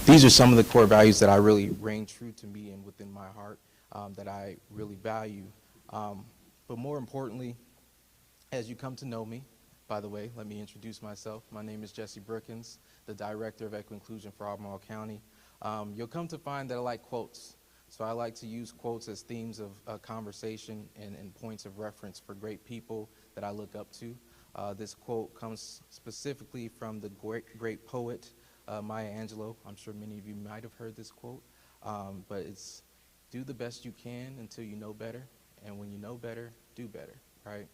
These are some of the core values that I really reign true to me and within my heart that I really value. But more importantly, as you come to know me, by the way, let me introduce myself. My name is Jesse Brookins, the Director of Equity Inclusion for Albemarle County. You'll come to find that I like quotes. So I like to use quotes as themes of conversation and points of reference for great people that I look up to. This quote comes specifically from the great poet, Maya Angelou. I'm sure many of you might have heard this quote, but it's do the best you can until you know better, and when you know better, do better, right?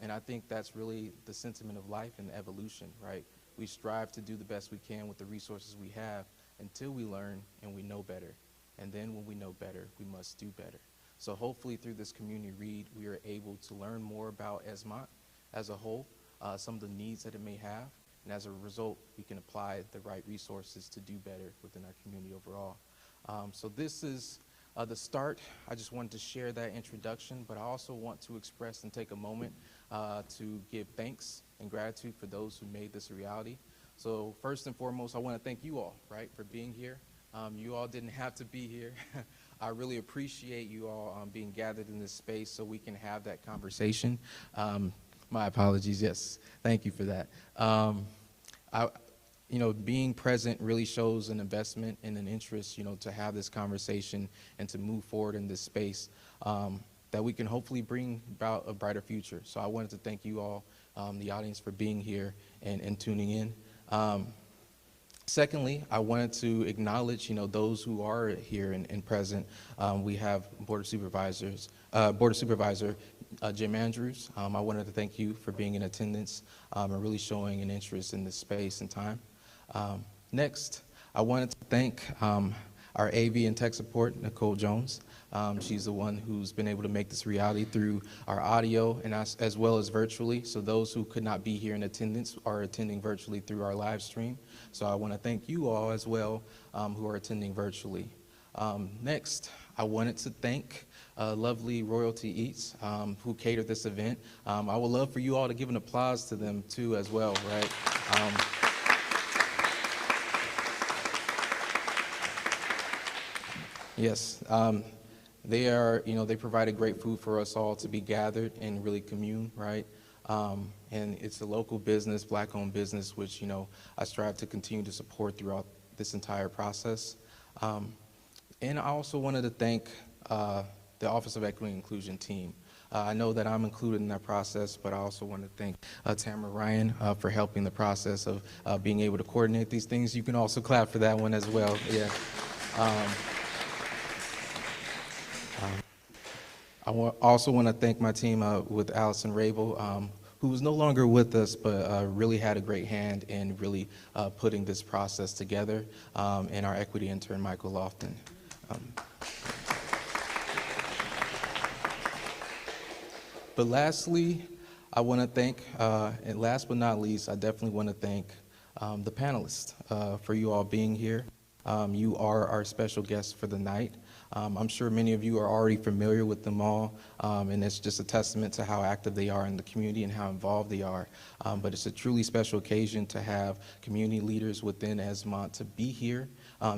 And I think that's really the sentiment of life and evolution, right? We strive to do the best we can with the resources we have until we learn and we know better. And then when we know better, we must do better. So hopefully through this community read, we are able to learn more about Esmont as a whole, some of the needs that it may have, and as a result, we can apply the right resources to do better within our community overall. So this is the start. I just wanted to share that introduction, but I also want to express and take a moment to give thanks and gratitude for those who made this a reality. So first and foremost, I want to thank you all, right, for being here. You all didn't have to be here. I really appreciate you all being gathered in this space so we can have that conversation. My apologies, yes, thank you for that. Being present really shows an investment and an interest, to have this conversation and to move forward in this space that we can hopefully bring about a brighter future. So I wanted to thank you all, the audience, for being here and tuning in. Secondly, I wanted to acknowledge, those who are here and present. We have Board Supervisor Jim Andrews. I wanted to thank you for being in attendance and really showing an interest in this space and time. Next, I wanted to thank our AV and tech support, Nicole Jones. She's the one who's been able to make this reality through our audio and as well as virtually. So those who could not be here in attendance are attending virtually through our live stream. So I want to thank you all as well who are attending virtually. Next, I wanted to thank lovely Royalty Eats who catered this event. I would love for you all to give an applause to them too as well, right? Yes, they provided great food for us all to be gathered and really commune, right? And it's a local business, Black-owned business, which, I strive to continue to support throughout this entire process. And I also wanted to thank the Office of Equity and Inclusion team. I know that I'm included in that process, but I also want to thank Tamara Ryan for helping the process of being able to coordinate these things. You can also clap for that one as well, yeah. I also want to thank my team with Allison Rabel, who is no longer with us, but really had a great hand in really putting this process together, and our equity intern, Michael Lofton. But lastly, I want to thank, and last but not least, I definitely want to thank the panelists for you all being here. You are our special guests for the night. I'm sure many of you are already familiar with them all, and it's just a testament to how active they are in the community and how involved they are. But it's a truly special occasion to have community leaders within Esmont to be here,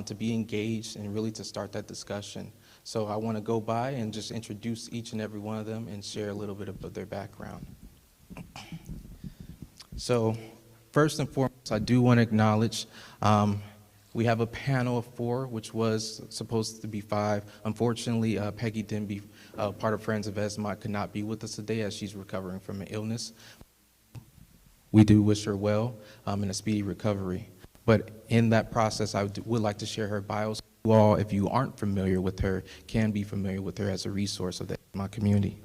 to be engaged, and really to start that discussion. So I want to go by and just introduce each and every one of them and share a little bit of their background. So first and foremost, I do want to acknowledge we have a panel of 4, which was supposed to be 5. Unfortunately, Peggy Denby, part of Friends of Esmont, could not be with us today as she's recovering from an illness. We do wish her well in a speedy recovery. But in that process, I would like to share her bio. So you all, if you aren't familiar with her, can be familiar with her as a resource of the Esmont community.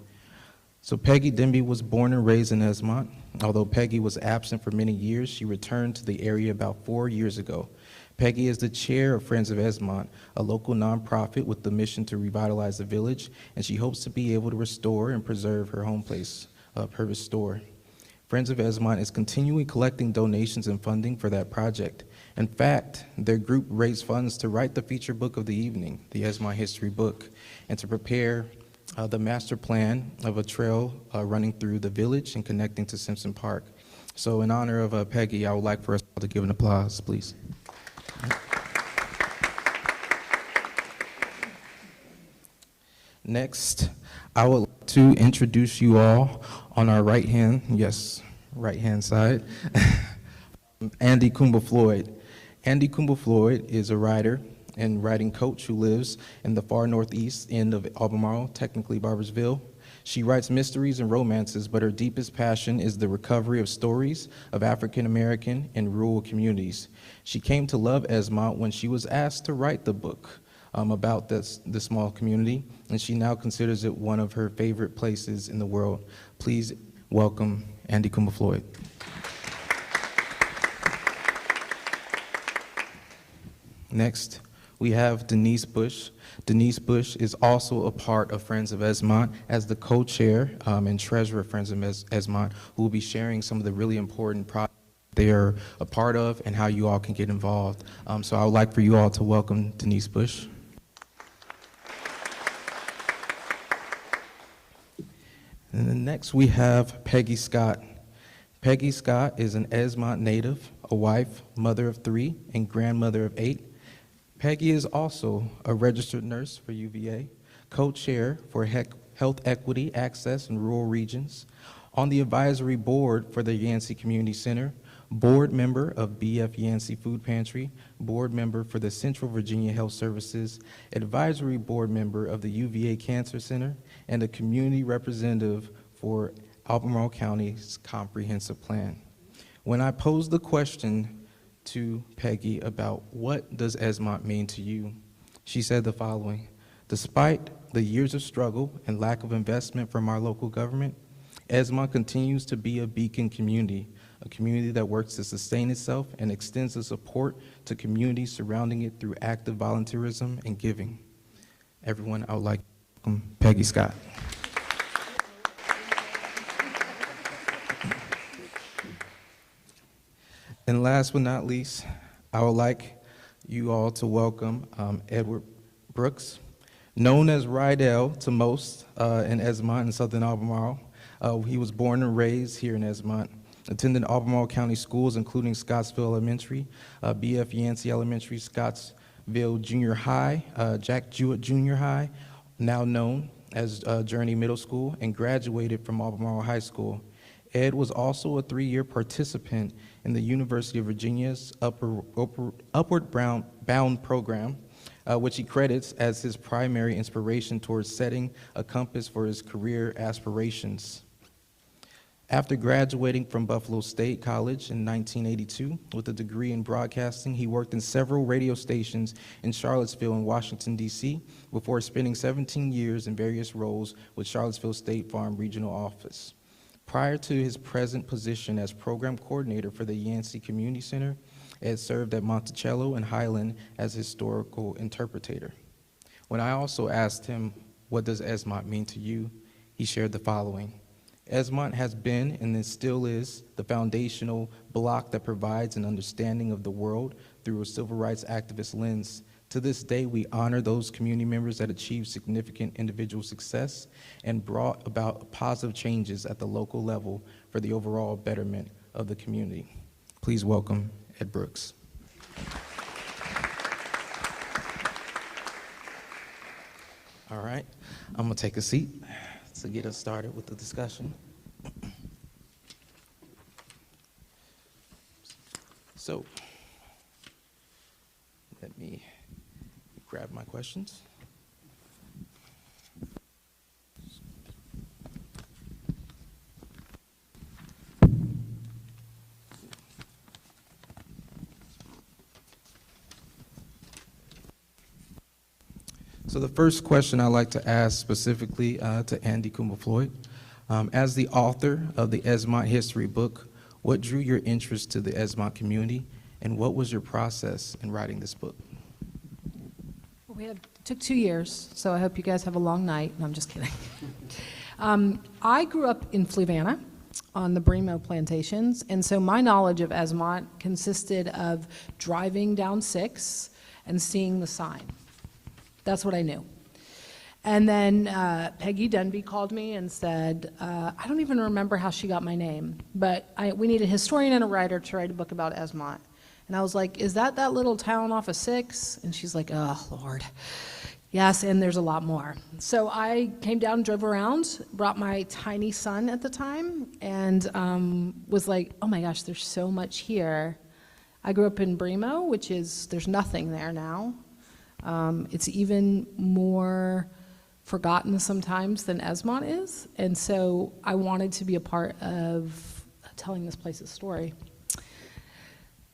So Peggy Denby was born and raised in Esmont. Although Peggy was absent for many years, she returned to the area about 4 years ago. Peggy is the chair of Friends of Esmont, a local nonprofit with the mission to revitalize the village, and she hopes to be able to restore and preserve her home place of her restore. Friends of Esmont is continually collecting donations and funding for that project. In fact, their group raised funds to write the feature book of the evening, the Esmont History Book, and to prepare the master plan of a trail running through the village and connecting to Simpson Park. So in honor of Peggy, I would like for us all to give an applause, please. Next, I would like to introduce you all on our right hand side, Andi Cumbo-Floyd. Andi Cumbo-Floyd is a writer and writing coach who lives in the far northeast end of Albemarle, technically Barboursville. She writes mysteries and romances, but her deepest passion is the recovery of stories of African American and rural communities. She came to love Esmont when she was asked to write the book about this small community, and she now considers it one of her favorite places in the world. Please welcome Andi Cumbo-Floyd. Next, we have Denise Bush. Denise Bush is also a part of Friends of Esmont as the co-chair and treasurer of Friends of Esmont, who will be sharing some of the really important projects they are a part of and how you all can get involved. So I would like for you all to welcome Denise Bush. And then next we have Peggy Scott. Peggy Scott is an Esmont native, a wife, mother of 3, and grandmother of 8. Peggy is also a registered nurse for UVA, co-chair for Health Equity Access in Rural Regions, on the advisory board for the Yancey Community Center, board member of BF Yancey Food Pantry, board member for the Central Virginia Health Services, advisory board member of the UVA Cancer Center, and a community representative for Albemarle County's comprehensive plan. When I posed the question to Peggy about what does Esmont mean to you, she said the following: despite the years of struggle and lack of investment from our local government, Esmont continues to be a beacon community, a community that works to sustain itself and extends the support to communities surrounding it through active volunteerism and giving. Everyone, I would like to welcome Peggy Scott. And last but not least, I would like you all to welcome Edward Brooks, known as Rydell to most in Esmont and Southern Albemarle. He was born and raised here in Esmont, attended Albemarle County schools, including Scottsville Elementary, BF Yancey Elementary, Scottsville Junior High, Jack Jewett Junior High, now known as Journey Middle School, and graduated from Albemarle High School. Ed was also a 3-year participant in the University of Virginia's Upward Bound program, which he credits as his primary inspiration towards setting a compass for his career aspirations. After graduating from Buffalo State College in 1982 with a degree in broadcasting, he worked in several radio stations in Charlottesville and Washington, D.C., before spending 17 years in various roles with Charlottesville State Farm Regional Office. Prior to his present position as program coordinator for the Yancey Community Center, Ed served at Monticello and Highland as historical interpreter. When I also asked him, what does Esmont mean to you, he shared the following: Esmont has been and it still is the foundational block that provides an understanding of the world through a civil rights activist lens. To this day, we honor those community members that achieved significant individual success and brought about positive changes at the local level for the overall betterment of the community. Please welcome Ed Brooks. All right, I'm gonna take a seat to get us started with the discussion. So, let me grab my questions. So the first question I'd like to ask specifically to Andi Cumbo-Floyd. As the author of the Esmont history book, what drew your interest to the Esmont community, and what was your process in writing this book? It took 2 years, so I hope you guys have a long night. No, I'm just kidding. I grew up in Fluvanna on the Bremo plantations, and so my knowledge of Esmont consisted of driving down 6 and seeing the sign. That's what I knew. And then Peggy Dunby called me and said, I don't even remember how she got my name, but we need a historian and a writer to write a book about Esmont. And I was like, is that little town off of 6? And she's like, oh, Lord. Yes, and there's a lot more. So I came down, drove around, brought my tiny son at the time, and was like, oh my gosh, there's so much here. I grew up in Bremo, which is, there's nothing there now. It's even more forgotten sometimes than Esmont is, and so I wanted to be a part of telling this place's story.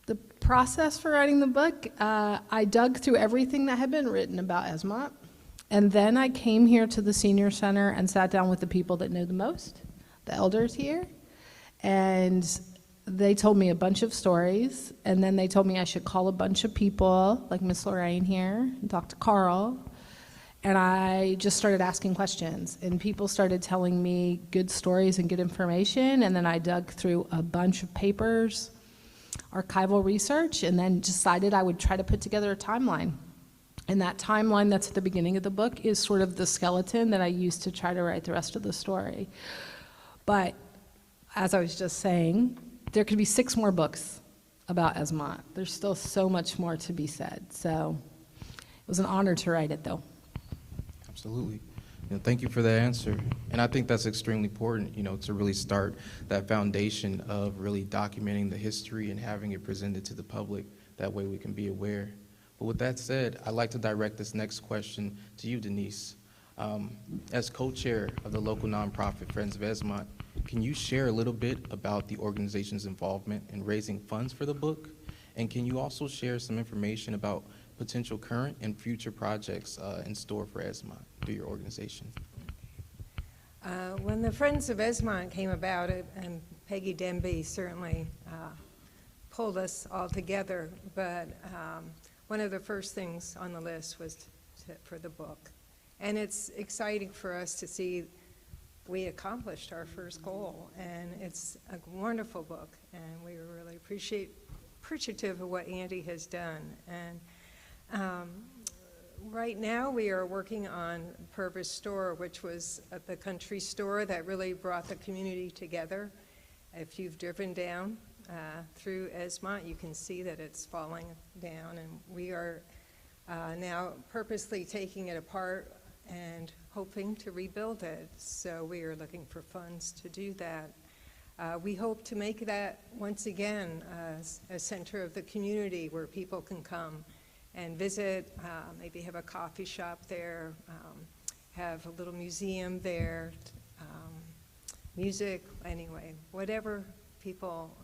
The process for writing the book, I dug through everything that had been written about Esmont, and then I came here to the Senior Center and sat down with the people that know the most, the elders here, and they told me a bunch of stories, and then they told me I should call a bunch of people, like Miss Lorraine here, and talk to Carl, and I just started asking questions, and people started telling me good stories and good information, and then I dug through a bunch of papers, archival research, and then decided I would try to put together a timeline. And that timeline that's at the beginning of the book is sort of the skeleton that I used to try to write the rest of the story. But as I was just saying, there could be 6 more books about Esmont. There's still so much more to be said. So it was an honor to write it, though. Absolutely. Thank you for that answer. And I think that's extremely important, to really start that foundation of really documenting the history and having it presented to the public. That way we can be aware. But with that said, I'd like to direct this next question to you, Denise. As co-chair of the local nonprofit Friends of Esmont, can you share a little bit about the organization's involvement in raising funds for the book? And can you also share some information about potential current and future projects in store for Esmont through your organization? When the Friends of Esmont came about, and Peggy Denby certainly pulled us all together, but one of the first things on the list was for the book. And it's exciting for us to see we accomplished our first goal, and it's a wonderful book, and we were really appreciative of what Andi has done. And right now we are working on Purvis Store, which was the country store that really brought the community together. If you've driven down through Esmont, you can see that it's falling down, and we are now purposely taking it apart and hoping to rebuild it. So we are looking for funds to do that. We hope to make that once again a center of the community where people can come and visit, maybe have a coffee shop there, have a little museum there, music, anyway, whatever people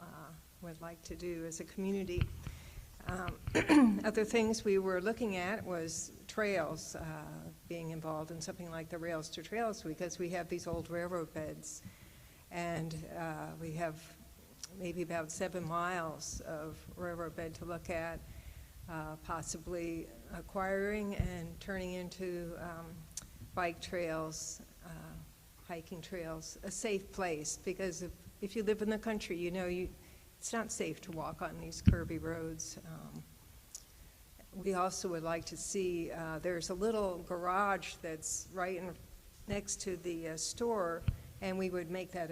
would like to do as a community. Other things we were looking at was trails, being involved in something like the Rails to Trails, because we have these old railroad beds, and we have maybe about 7 miles of railroad bed to look at, possibly acquiring and turning into bike trails, hiking trails, a safe place, because if you live in the country, it's not safe to walk on these curvy roads. We also would like to see, there's a little garage that's right next to the store, and we would make that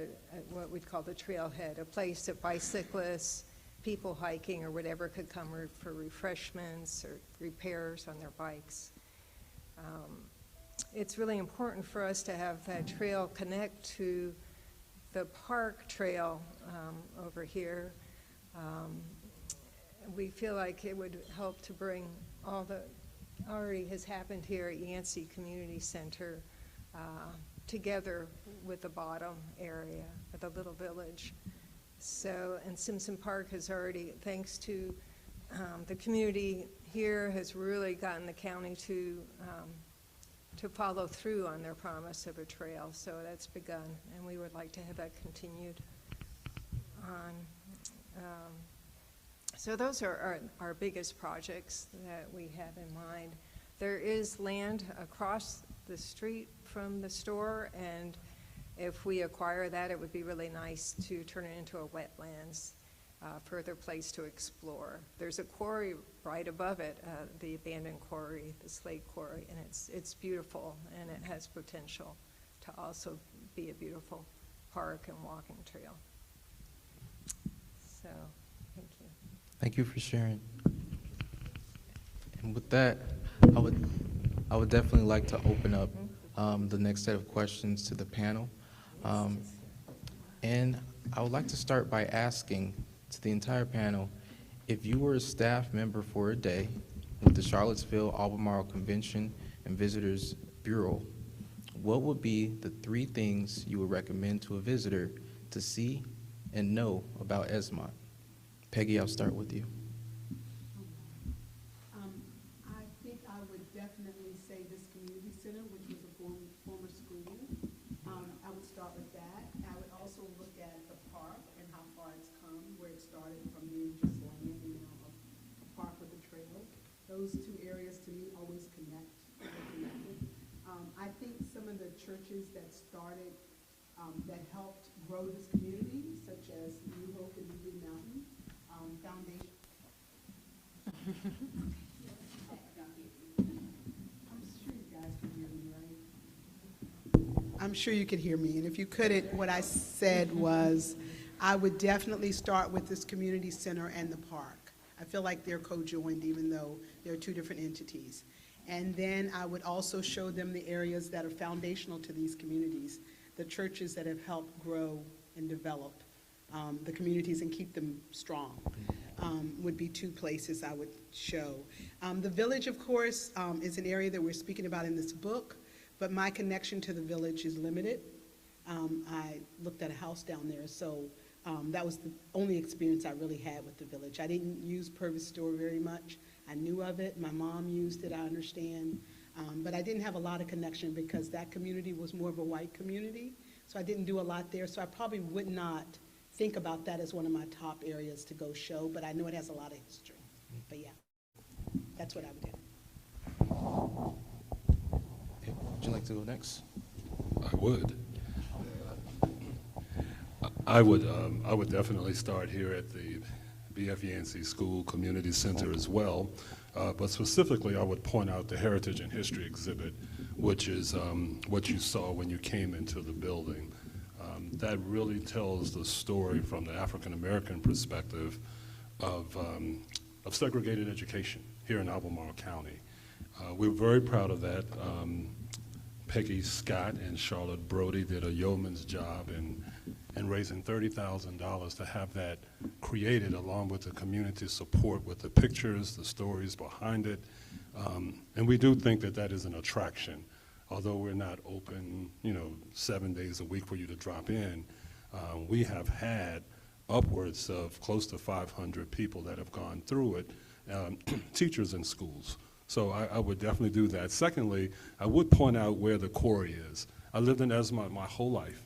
what we'd call the trailhead, a place that bicyclists, people hiking or whatever could come for refreshments or repairs on their bikes. It's really important for us to have that trail connect to the park trail over here. We feel like it would help to bring all that already has happened here at Yancey Community Center together with the bottom area of the little village. So, and Simpson Park has already, thanks to the community here, has really gotten the county to follow through on their promise of a trail. So that's begun, and we would like to have that continued on. So those are our biggest projects that we have in mind. There is land across the street from the store, and if we acquire that, it would be really nice to turn it into a wetlands, further place to explore. There's a quarry right above it, the abandoned quarry, the slate quarry, and it's beautiful, and it has potential to also be a beautiful park and walking trail. So, thank you. Thank you for sharing. And with that, I would I would definitely like to open up the next set of questions to the panel. And I would like to start by asking to the entire panel, if you were a staff member for a day with the Charlottesville Albemarle Convention and Visitors Bureau, what would be the 3 things you would recommend to a visitor to see and know about Esmont? Peggy, I'll start with you. I think I would definitely say this community center, which was a former school. I would start with that. I would also look at the park and how far it's come, where it started from being just land and now a park with a trail. Those 2 areas to me always connected. I think some of the churches that started, that helped grow this community, such as New Hope and New Blue Mountain Foundation. I'm sure you guys can hear me, right? I'm sure you could hear me, and if you couldn't, what I said was I would definitely start with this community center and the park. I feel like they're co-joined even though they're 2 different entities. And then I would also show them the areas that are foundational to these communities, the churches that have helped grow and develop the communities and keep them strong. Would be 2 places I would show. The village, of course, is an area that we're speaking about in this book, but my connection to the village is limited. I looked at a house down there, so that was the only experience I really had with the village. I didn't use Purvis Store very much. I knew of it. My mom used it, I understand. But I didn't have a lot of connection because that community was more of a white community, so I didn't do a lot there. So I probably would not think about that as one of my top areas to go show, but I know it has a lot of history. But yeah, that's what I would do. Okay, would you like to go next? I would. I would definitely start here at the B.F. Yancey School Community Center as well, but specifically I would point out the Heritage and History exhibit, which is what you saw when you came into the building. That really tells the story from the African American perspective of segregated education here in Albemarle County. We're very proud of that. Peggy Scott and Charlotte Brody did a yeoman's job in raising $30,000 to have that created, along with the community support with the pictures, the stories behind it. And we do think that that is an attraction. Although we're not open, 7 days a week for you to drop in, we have had upwards of close to 500 people that have gone through it, teachers in schools. So I would definitely do that. Secondly, I would point out where the quarry is. I lived in Esmont my whole life,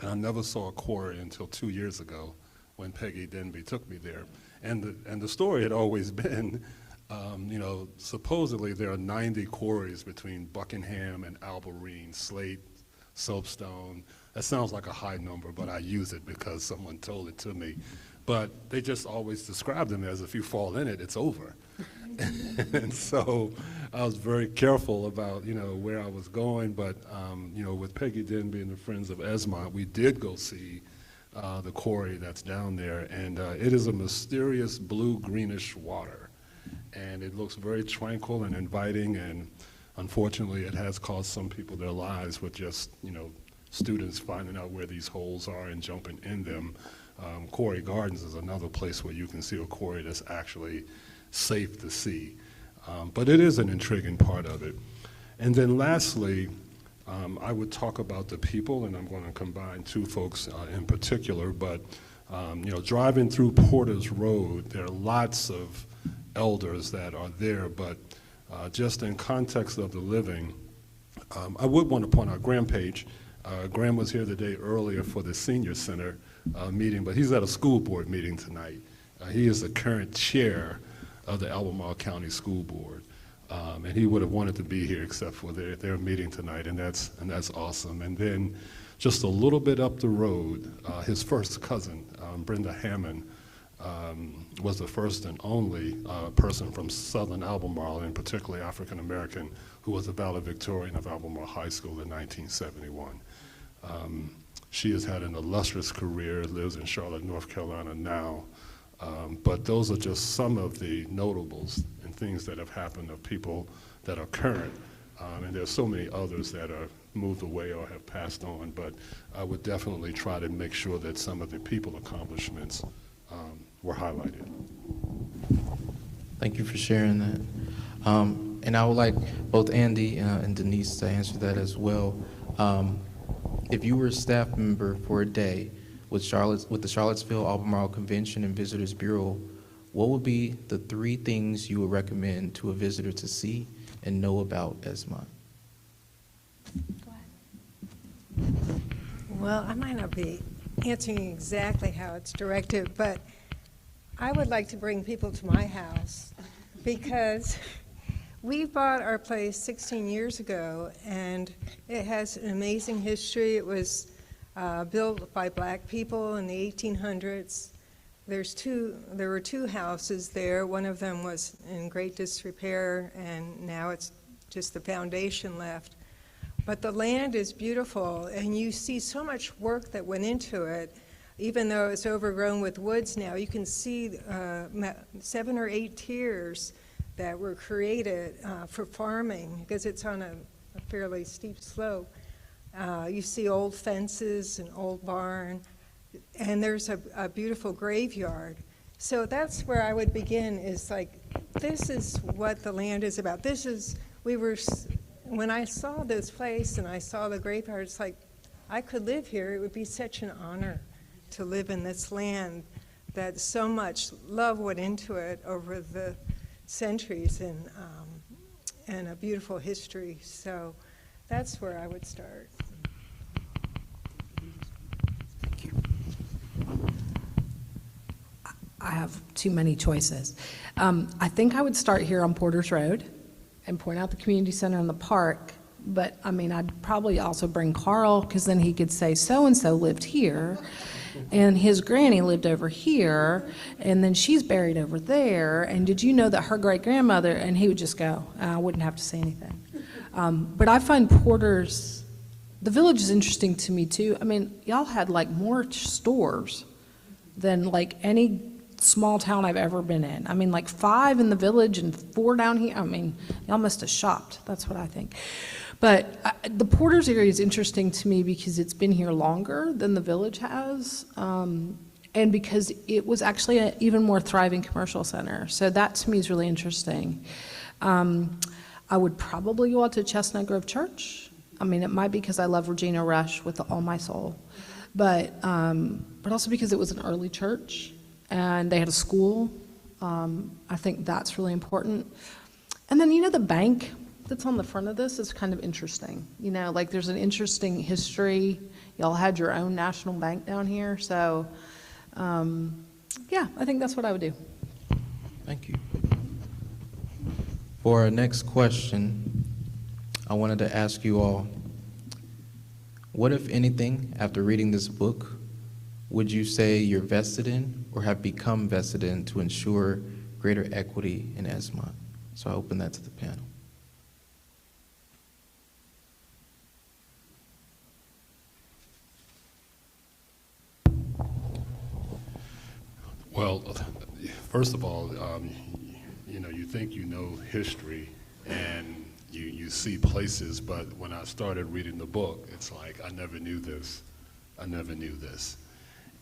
and I never saw a quarry until 2 years ago when Peggy Denby took me there. And the story had always been, supposedly there are 90 quarries between Buckingham and Albemarle, slate, soapstone. That sounds like a high number, but I use it because someone told it to me. But they just always describe them as if you fall in it, it's over. And so I was very careful about, where I was going, but, with Peggy Denby and the Friends of Esmont, we did go see the quarry that's down there, and it is a mysterious blue-greenish water, and it looks very tranquil and inviting, and unfortunately it has cost some people their lives with just, students finding out where these holes are and jumping in them. Quarry Gardens is another place where you can see a quarry that's actually safe to see. But it is an intriguing part of it. And then lastly, I would talk about the people, and I'm going to combine 2 folks in particular, but driving through Porter's Road, there are lots of elders that are there, but just in context of the living, I would want to point out Graham Page. Graham was here the day earlier for the Senior Center meeting, but he's at a school board meeting tonight. He is the current chair of the Albemarle County School Board, and he would have wanted to be here except for their meeting tonight, and that's awesome. And then just a little bit up the road, his first cousin, Brenda Hammond, was the first and only person from Southern Albemarle, and particularly African American, who was a valedictorian of Albemarle High School in 1971. She has had an illustrious career, lives in Charlotte, North Carolina now, But those are just some of the notables and things that have happened of people that are current. And there's so many others that are moved away or have passed on, but I would definitely try to make sure that some of the people accomplishments were highlighted. Thank you for sharing that. And I would like both Andy and Denise to answer that as well. If you were a staff member for a day with the Charlottesville Albemarle Convention and Visitors Bureau, what would be the 3 things you would recommend to a visitor to see and know about Esmont? Go ahead. Well, I might not be answering exactly how it's directed, but I would like to bring people to my house because we bought our place 16 years ago, and it has an amazing history. It was built by black people in the 1800s. There were 2 houses there. One of them was in great disrepair, and now it's just the foundation left. But the land is beautiful, and you see so much work that went into it. Even though it's overgrown with woods now, you can see 7 or 8 tiers that were created for farming, because it's on a fairly steep slope. You see old fences, an old barn, and there's a beautiful graveyard. So that's where I would begin, is like, this is what the land is about. When I saw this place and I saw the graveyard, it's like, I could live here. It would be such an honor to live in this land that so much love went into it over the centuries, and a beautiful history. So that's where I would start. Thank you. I have too many choices. I think I would start here on Porter's Road and point out the community center and the park. But I mean, I'd probably also bring Carl, because then he could say so-and-so lived here, and his granny lived over here, and then she's buried over there, and did you know that her great-grandmother, and he would just go, I wouldn't have to say anything. But I find the village is interesting to me too. I mean, y'all had like more stores than like any small town I've ever been in. I mean, like 5 in the village and 4 down here. I mean, y'all must have shopped. That's what I think. But the Porters area is interesting to me because it's been here longer than the village has, and because it was actually an even more thriving commercial center. So that to me is really interesting. I would probably go out to Chestnut Grove Church. I mean, it might be because I love Regina Rush with all my soul, but also because it was an early church and they had a school. I think that's really important. And then, you know, the bank that's on the front of this is kind of interesting. You know, like there's an interesting history. Y'all had your own national bank down here. So, yeah, I think that's what I would do. Thank you. For our next question, I wanted to ask you all, what, if anything, after reading this book, would you say you're vested in or have become vested in to ensure greater equity in Esmont? So I open that to the panel. Well, first of all, you know, you think you know history and you see places, but when I started reading the book, it's like, I never knew this. I never knew this.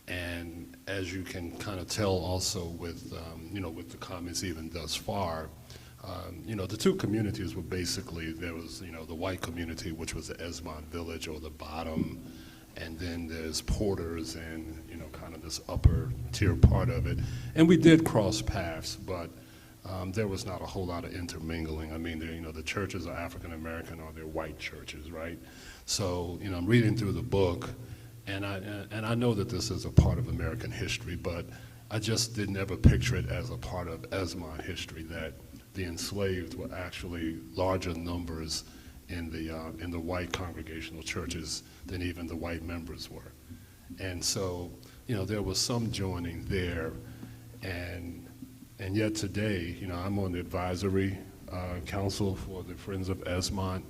And as you can kind of tell also with, you know, with the comments even thus far, you know, the 2 communities were basically, there was, you know, the white community, which was the Esmont Village or the bottom, and then there's Porters and, you know, kind of this upper tier part of it. And we did cross paths, but there was not a whole lot of intermingling. I mean, you know, the churches are African American or they're white churches, right? So, you know, I'm reading through the book, and I know that this is a part of American history, but I just didn't ever picture it as a part of Esmont history, that the enslaved were actually larger numbers in the white congregational churches than even the white members were. And so, you know, there was some joining there, and yet today, you know, I'm on the advisory council for the Friends of Esmont.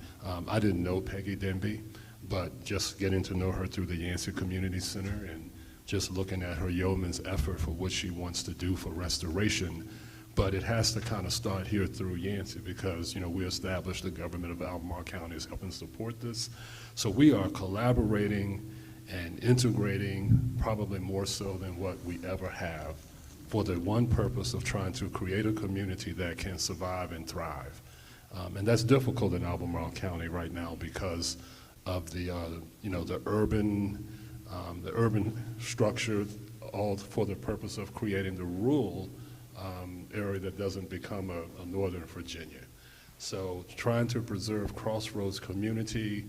I didn't know Peggy Denby, but just getting to know her through the Yancey Community Center and just looking at her yeoman's effort for what she wants to do for restoration. But it has to kind of start here through Yancey because, you know, we established the government of Albemarle County is helping support this. So we are collaborating and integrating probably more so than what we ever have for the one purpose of trying to create a community that can survive and thrive. And that's difficult in Albemarle County right now because of the, you know, the urban structure, all for the purpose of creating the rural area that doesn't become a Northern Virginia. So trying to preserve Crossroads community,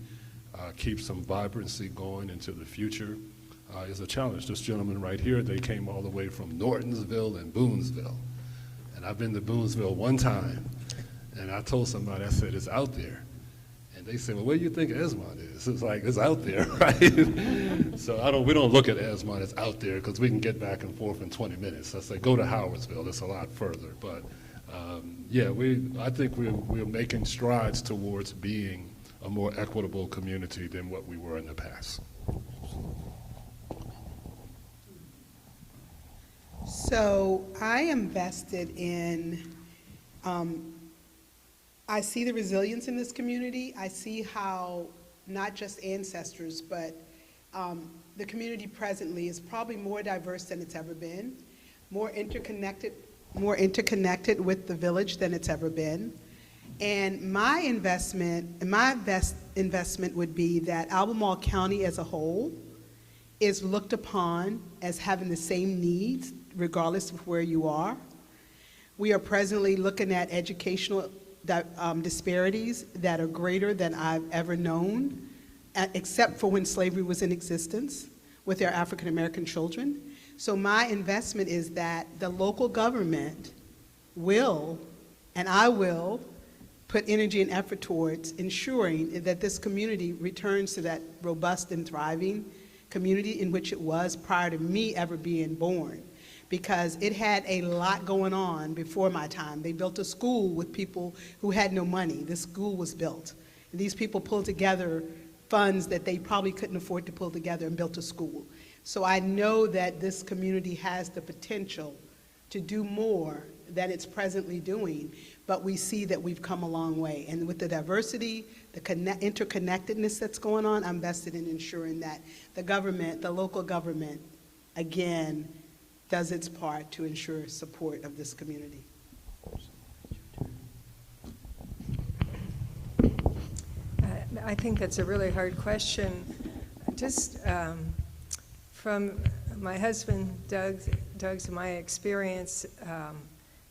keep some vibrancy going into the future is a challenge. This gentleman right here, they came all the way from Nortonsville and Boonesville. And I've been to Boonesville one time, and I told somebody, I said, it's out there. And they said, well, where do you think Esmont is? It's like, it's out there, right? So we don't look at Esmont as out there because we can get back and forth in 20 minutes. I say, go to Howardsville, it's a lot further. But yeah, I think we're making strides towards being a more equitable community than what we were in the past. So I am vested in, I see the resilience in this community. I see how not just ancestors, but the community presently is probably more diverse than it's ever been, more interconnected with the village than it's ever been. And my investment would be that Albemarle County as a whole is looked upon as having the same needs regardless of where you are. We are presently looking at educational disparities that are greater than I've ever known, except for when slavery was in existence with our African American children. So my investment is that the local government will, and I will, put energy and effort towards ensuring that this community returns to that robust and thriving community in which it was prior to me ever being born, because it had a lot going on before my time. They built a school with people who had no money. This school was built. And these people pulled together funds that they probably couldn't afford to pull together and built a school. So I know that this community has the potential to do more than it's presently doing, but we see that we've come a long way. And with the diversity, the interconnectedness that's going on, I'm vested in ensuring that the government, the local government, again, does its part to ensure support of this community. I think that's a really hard question. Just from my husband Doug's and my experience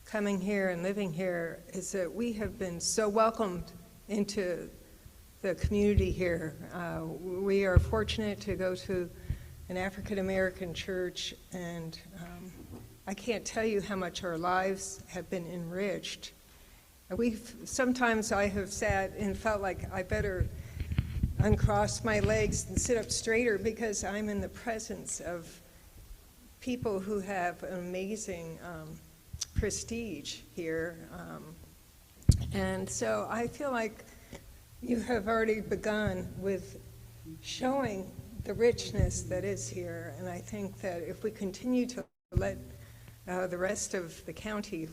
coming here and living here is that we have been so welcomed into the community here. We are fortunate to go to an African American church, and I can't tell you how much our lives have been enriched. Sometimes I have sat and felt like I better uncross my legs and sit up straighter because I'm in the presence of people who have an amazing prestige here. And so I feel like you have already begun with showing the richness that is here. And I think that if we continue to let the rest of the county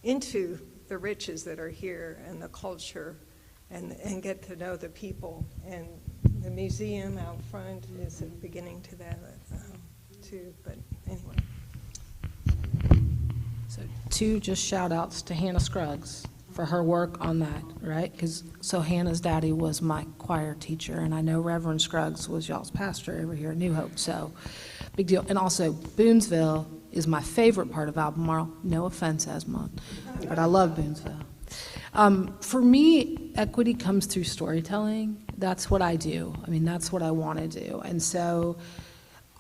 into the riches that are here and the culture and get to know the people. And the museum out front is beginning to that too, but anyway. So 2 just shout outs to Hannah Scruggs for her work on that, right? So Hannah's daddy was my choir teacher, and I know Reverend Scruggs was y'all's pastor over here at New Hope, so big deal. And also Boonesville is my favorite part of Albemarle. No offense, Esmont, but I love Boonesville. For me, equity comes through storytelling. That's what I do. I mean, that's what I want to do. And so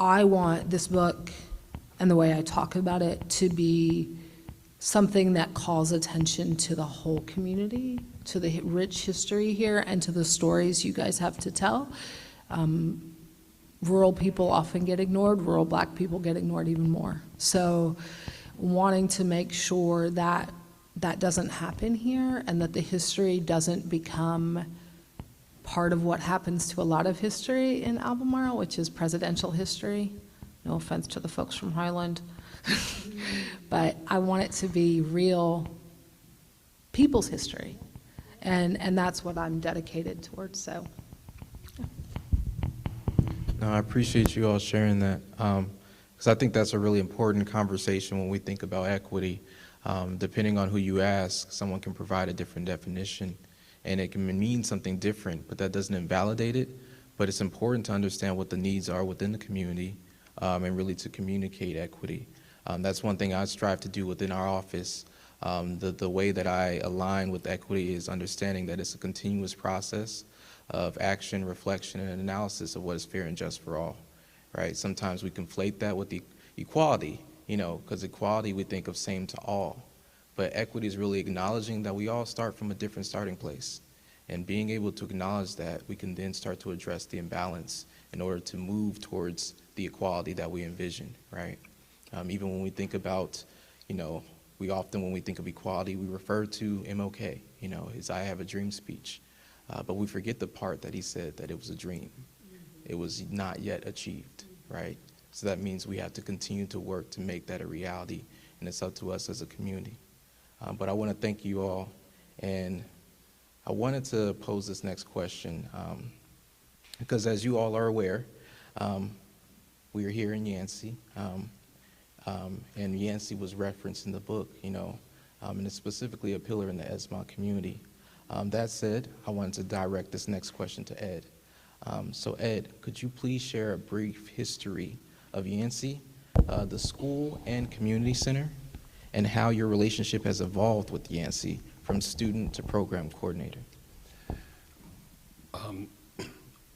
I want this book and the way I talk about it to be something that calls attention to the whole community, to the rich history here, and to the stories you guys have to tell. Rural people often get ignored. Rural Black people get ignored even more. So wanting to make sure that that doesn't happen here and that the history doesn't become part of what happens to a lot of history in Albemarle, which is presidential history. No offense to the folks from Highland. But I want it to be real people's history. And that's what I'm dedicated towards, so. No, I appreciate you all sharing that, because I think that's a really important conversation when we think about equity. Depending on who you ask, someone can provide a different definition, and it can mean something different, but that doesn't invalidate it. But it's important to understand what the needs are within the community, and really to communicate equity. That's one thing I strive to do within our office. The way that I align with equity is understanding that it's a continuous process of action, reflection, and analysis of what is fair and just for all, right? Sometimes we conflate that with the equality, because equality we think of same to all. But equity is really acknowledging that we all start from a different starting place. And being able to acknowledge that, we can then start to address the imbalance in order to move towards the equality that we envision, right? Even when we think about, we often, when we think of equality, we refer to MLK, his I Have a Dream speech. But we forget the part that he said that it was a dream. It was not yet achieved, right? So that means we have to continue to work to make that a reality, and it's up to us as a community. But I want to thank you all, and I wanted to pose this next question, because as you all are aware, we are here in Yancey, and Yancey was referenced in the book, and it's specifically a pillar in the Esmont community. That said, I wanted to direct this next question to Ed. So Ed, could you please share a brief history of Yancey, the school and community center, and how your relationship has evolved with Yancey from student to program coordinator?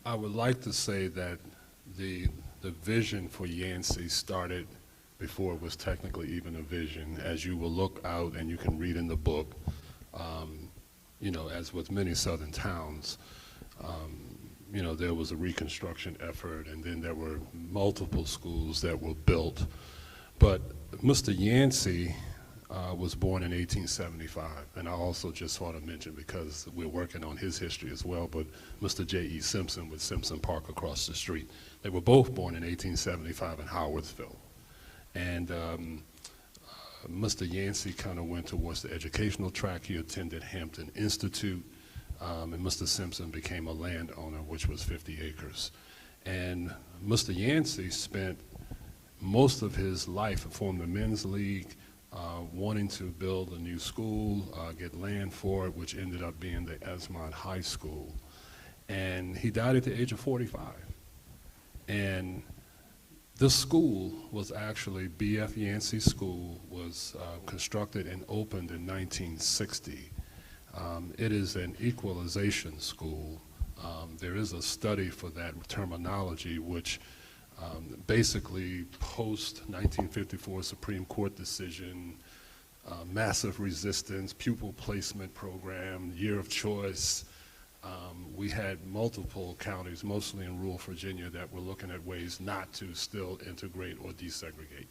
I would like to say that the vision for Yancey started before it was technically even a vision. As you will look out and you can read in the book, as with many southern towns, there was a reconstruction effort, and then there were multiple schools that were built. But Mr. Yancey was born in 1875, and I also just want to mention, because we're working on his history as well, but Mr. J.E. Simpson with Simpson Park across the street. They were both born in 1875 in Howardsville. And Mr. Yancey kind of went towards the educational track. He attended Hampton Institute, and Mr. Simpson became a landowner, which was 50 acres. And Mr. Yancey spent most of his life, formed the men's league, wanting to build a new school, get land for it, which ended up being the Esmont High School. And he died at the age of 45. And this school was actually, B.F. Yancey School was constructed and opened in 1960. It is an equalization school. There is a study for that terminology, which basically post-1954 Supreme Court decision, massive resistance, pupil placement program, year of choice. We had multiple counties, mostly in rural Virginia, that were looking at ways not to still integrate or desegregate.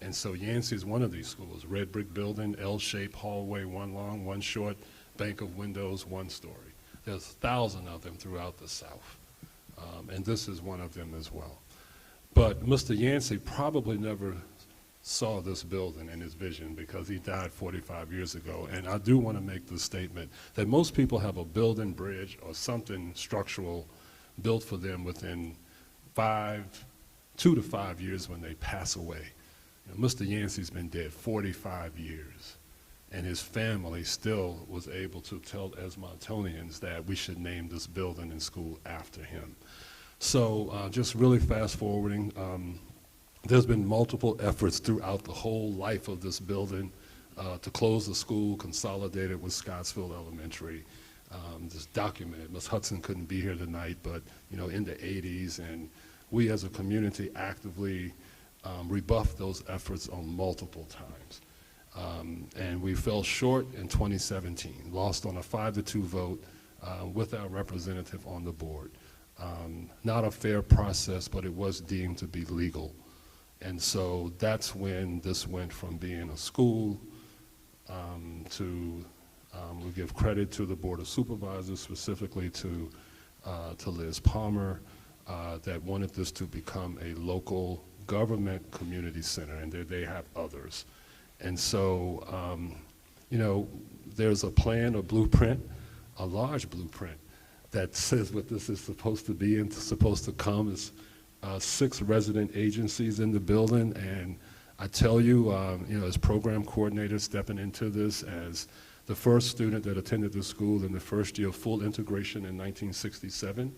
And so Yancey is one of these schools, red brick building, L-shaped hallway, one long, one short, bank of windows, one story. There's 1,000 of them throughout the South, and this is one of them as well. But Mr. Yancey probably never saw this building in his vision, because he died 45 years ago. And I do want to make the statement that most people have a building, bridge, or something structural built for them within 2 to 5 years when they pass away. Mr. Yancey's been dead 45 years, and his family still was able to tell Esmontonians that we should name this building and school after him. So just really fast forwarding, there's been multiple efforts throughout the whole life of this building to close the school, consolidate it with Scottsville Elementary. Just documented. Ms. Hudson couldn't be here tonight, but in the 80s, and we as a community actively rebuffed those efforts on multiple times. And we fell short in 2017, lost on a 5-2 vote with our representative on the board. Not a fair process, but it was deemed to be legal. And so that's when this went from being a school to, we give credit to the Board of Supervisors, specifically to to Liz Palmer, that wanted this to become a local government community center, and they have others. And so, you know, there's a plan, a blueprint, a large blueprint that says what this is supposed to be and supposed to come. Is 6 resident agencies in the building, and I tell you, you know, as program coordinator stepping into this, as the first student that attended the school in the first year of full integration in 1967,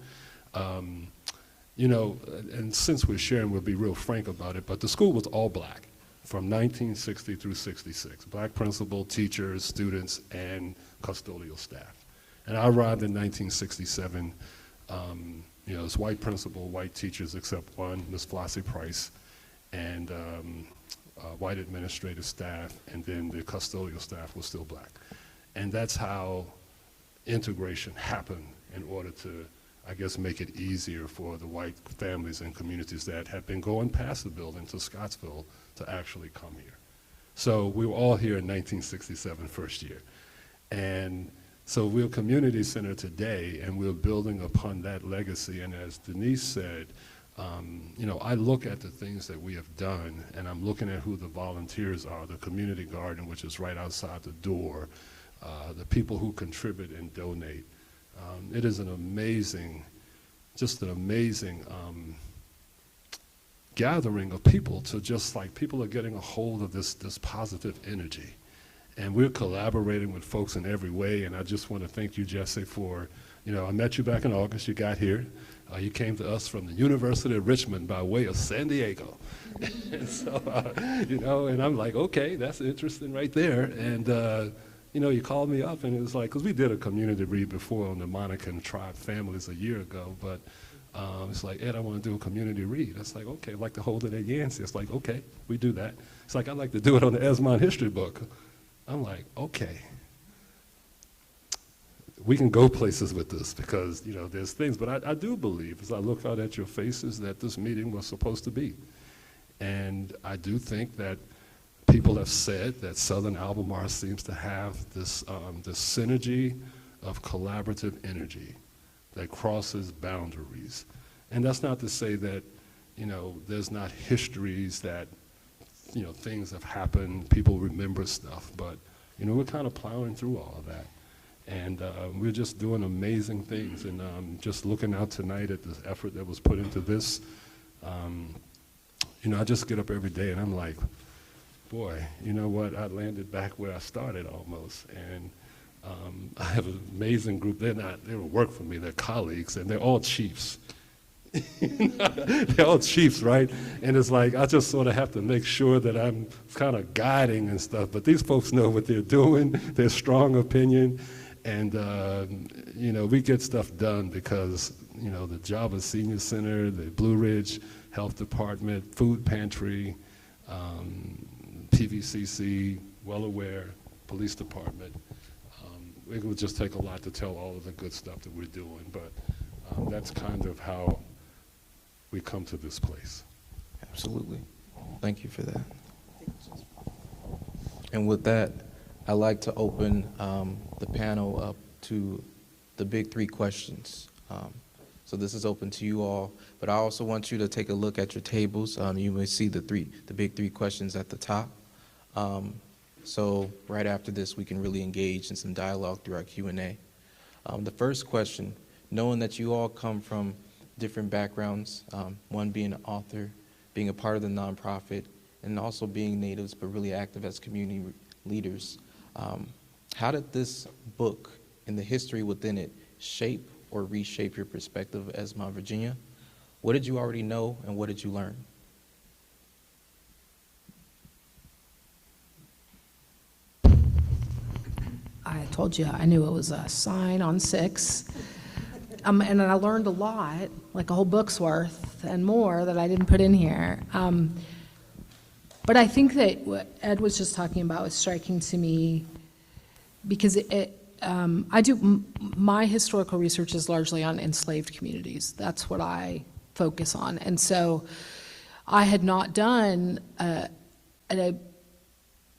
you know, and since we're sharing, we'll be real frank about it, but the school was all black from 1960 through 66. Black principal, teachers, students, and custodial staff. And I arrived in 1967, you know, it's white principal, white teachers except one, Miss Flossie Price, and white administrative staff, and then the custodial staff was still black. And that's how integration happened in order to, I guess, make it easier for the white families and communities that had been going past the building to Scottsville to actually come here. So we were all here in 1967, first year. And so we're a community center today, and we're building upon that legacy. And as Denise said, you know, I look at the things that we have done, and I'm looking at who the volunteers are, the community garden, which is right outside the door, the people who contribute and donate. It is an amazing, just an amazing gathering of people to just like, people are getting a hold of this positive energy. And we're collaborating with folks in every way, and I just want to thank you, Jesse, for, you know, I met you back in August, you got here. You came to us from the University of Richmond by way of San Diego. And so, you know, and I'm like, okay, that's interesting right there. And, you know, you called me up, and it was like, because we did a community read before on the Monacan tribe families a year ago, but it's like, Ed, I want to do a community read. It's like, okay, I'd like to hold it at Yancey. It's like, okay, we do that. It's like, I'd like to do it on the Esmont history book. I'm like, okay, we can go places with this because, you know, there's things, but I do believe, as I look out at your faces, that this meeting was supposed to be. And I do think that people have said that Southern Albemarle seems to have this, this synergy of collaborative energy that crosses boundaries. And that's not to say that, you know, there's not histories that, you know, things have happened, people remember stuff, but, you know, we're kind of plowing through all of that. And we're just doing amazing things. And just looking out tonight at the effort that was put into this, you know, I just get up every day and I'm like, boy, you know what, I landed back where I started almost. And I have an amazing group. They don't work for me, they're colleagues, and they're all chiefs. They're all chiefs, right? And it's like, I just sort of have to make sure that I'm kind of guiding and stuff, but these folks know what they're doing, they're strong opinion, and, you know, we get stuff done because, you know, the Java Senior Center, the Blue Ridge Health Department, Food Pantry, PVCC, Well Aware, Police Department. It would just take a lot to tell all of the good stuff that we're doing, but that's kind of how we come to this place. Absolutely. Thank you for that. And with that, I'd like to open the panel up to the big 3 questions. So this is open to you all, but I also want you to take a look at your tables. You may see the big 3 questions at the top. So right after this, we can really engage in some dialogue through our Q&A. The first question, knowing that you all come from different backgrounds, one being an author, being a part of the nonprofit, and also being natives, but really active as community leaders, how did this book and the history within it shape or reshape your perspective of Esmont, Virginia? What did you already know, and what did you learn? I told you, I knew it was a sign on 6. And I learned a lot, like a whole book's worth and more that I didn't put in here. But I think that what Ed was just talking about was striking to me because my historical research is largely on enslaved communities. That's what I focus on. And so I had not done a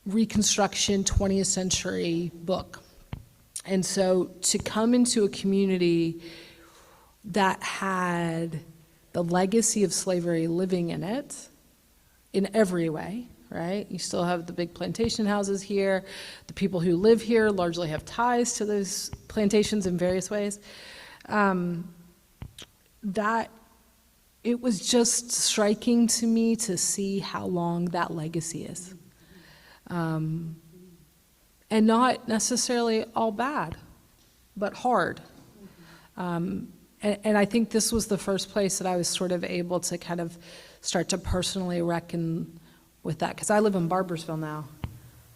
Reconstruction 20th century book. And so to come into a community that had the legacy of slavery living in it in every way, right? You still have the big plantation houses here. The people who live here largely have ties to those plantations in various ways. That it was just striking to me to see how long that legacy is. And not necessarily all bad, but hard. And I think this was the first place that I was sort of able to kind of start to personally reckon with that, because I live in Barboursville now.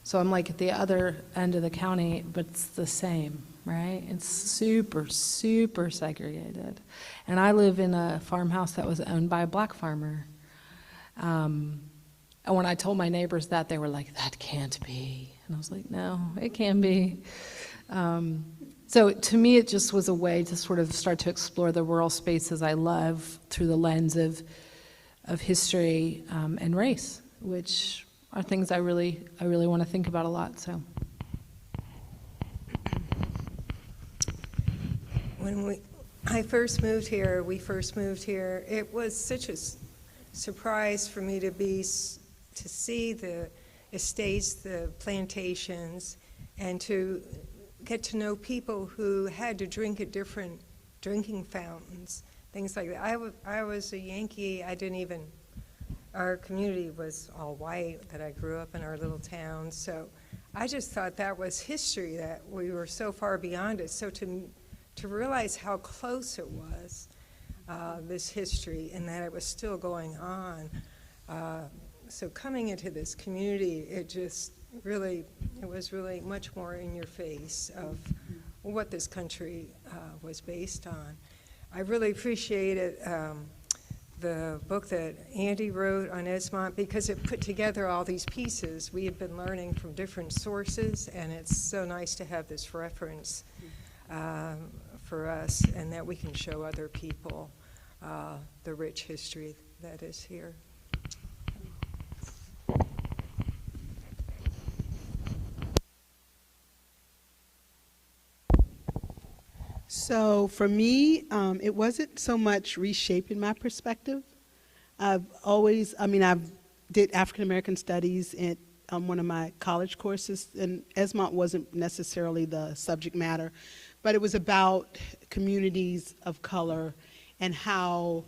So I'm like at the other end of the county, but it's the same, right? It's super, super segregated. And I live in a farmhouse that was owned by a black farmer. And when I told my neighbors that, they were like, that can't be. And I was like, no, it can be. So to me, it just was a way to sort of start to explore the rural spaces I love through the lens of history and race, which are things I really want to think about a lot. So When I first moved here, it was such a surprise for me to see the estates, the plantations, and to get to know people who had to drink at different drinking fountains, things like that. I was a Yankee. Our community was all white that I grew up in, our little town. So I just thought that was history, that we were so far beyond it. So to realize how close it was, this history, and that it was still going on. So coming into this community, it was really much more in your face of what this country was based on. I really appreciated the book that Andi wrote on Esmont, because it put together all these pieces we had been learning from different sources, and it's so nice to have this reference for us, and that we can show other people the rich history that is here. So for me, it wasn't so much reshaping my perspective. I did African American studies in one of my college courses, and Esmont wasn't necessarily the subject matter, but it was about communities of color and how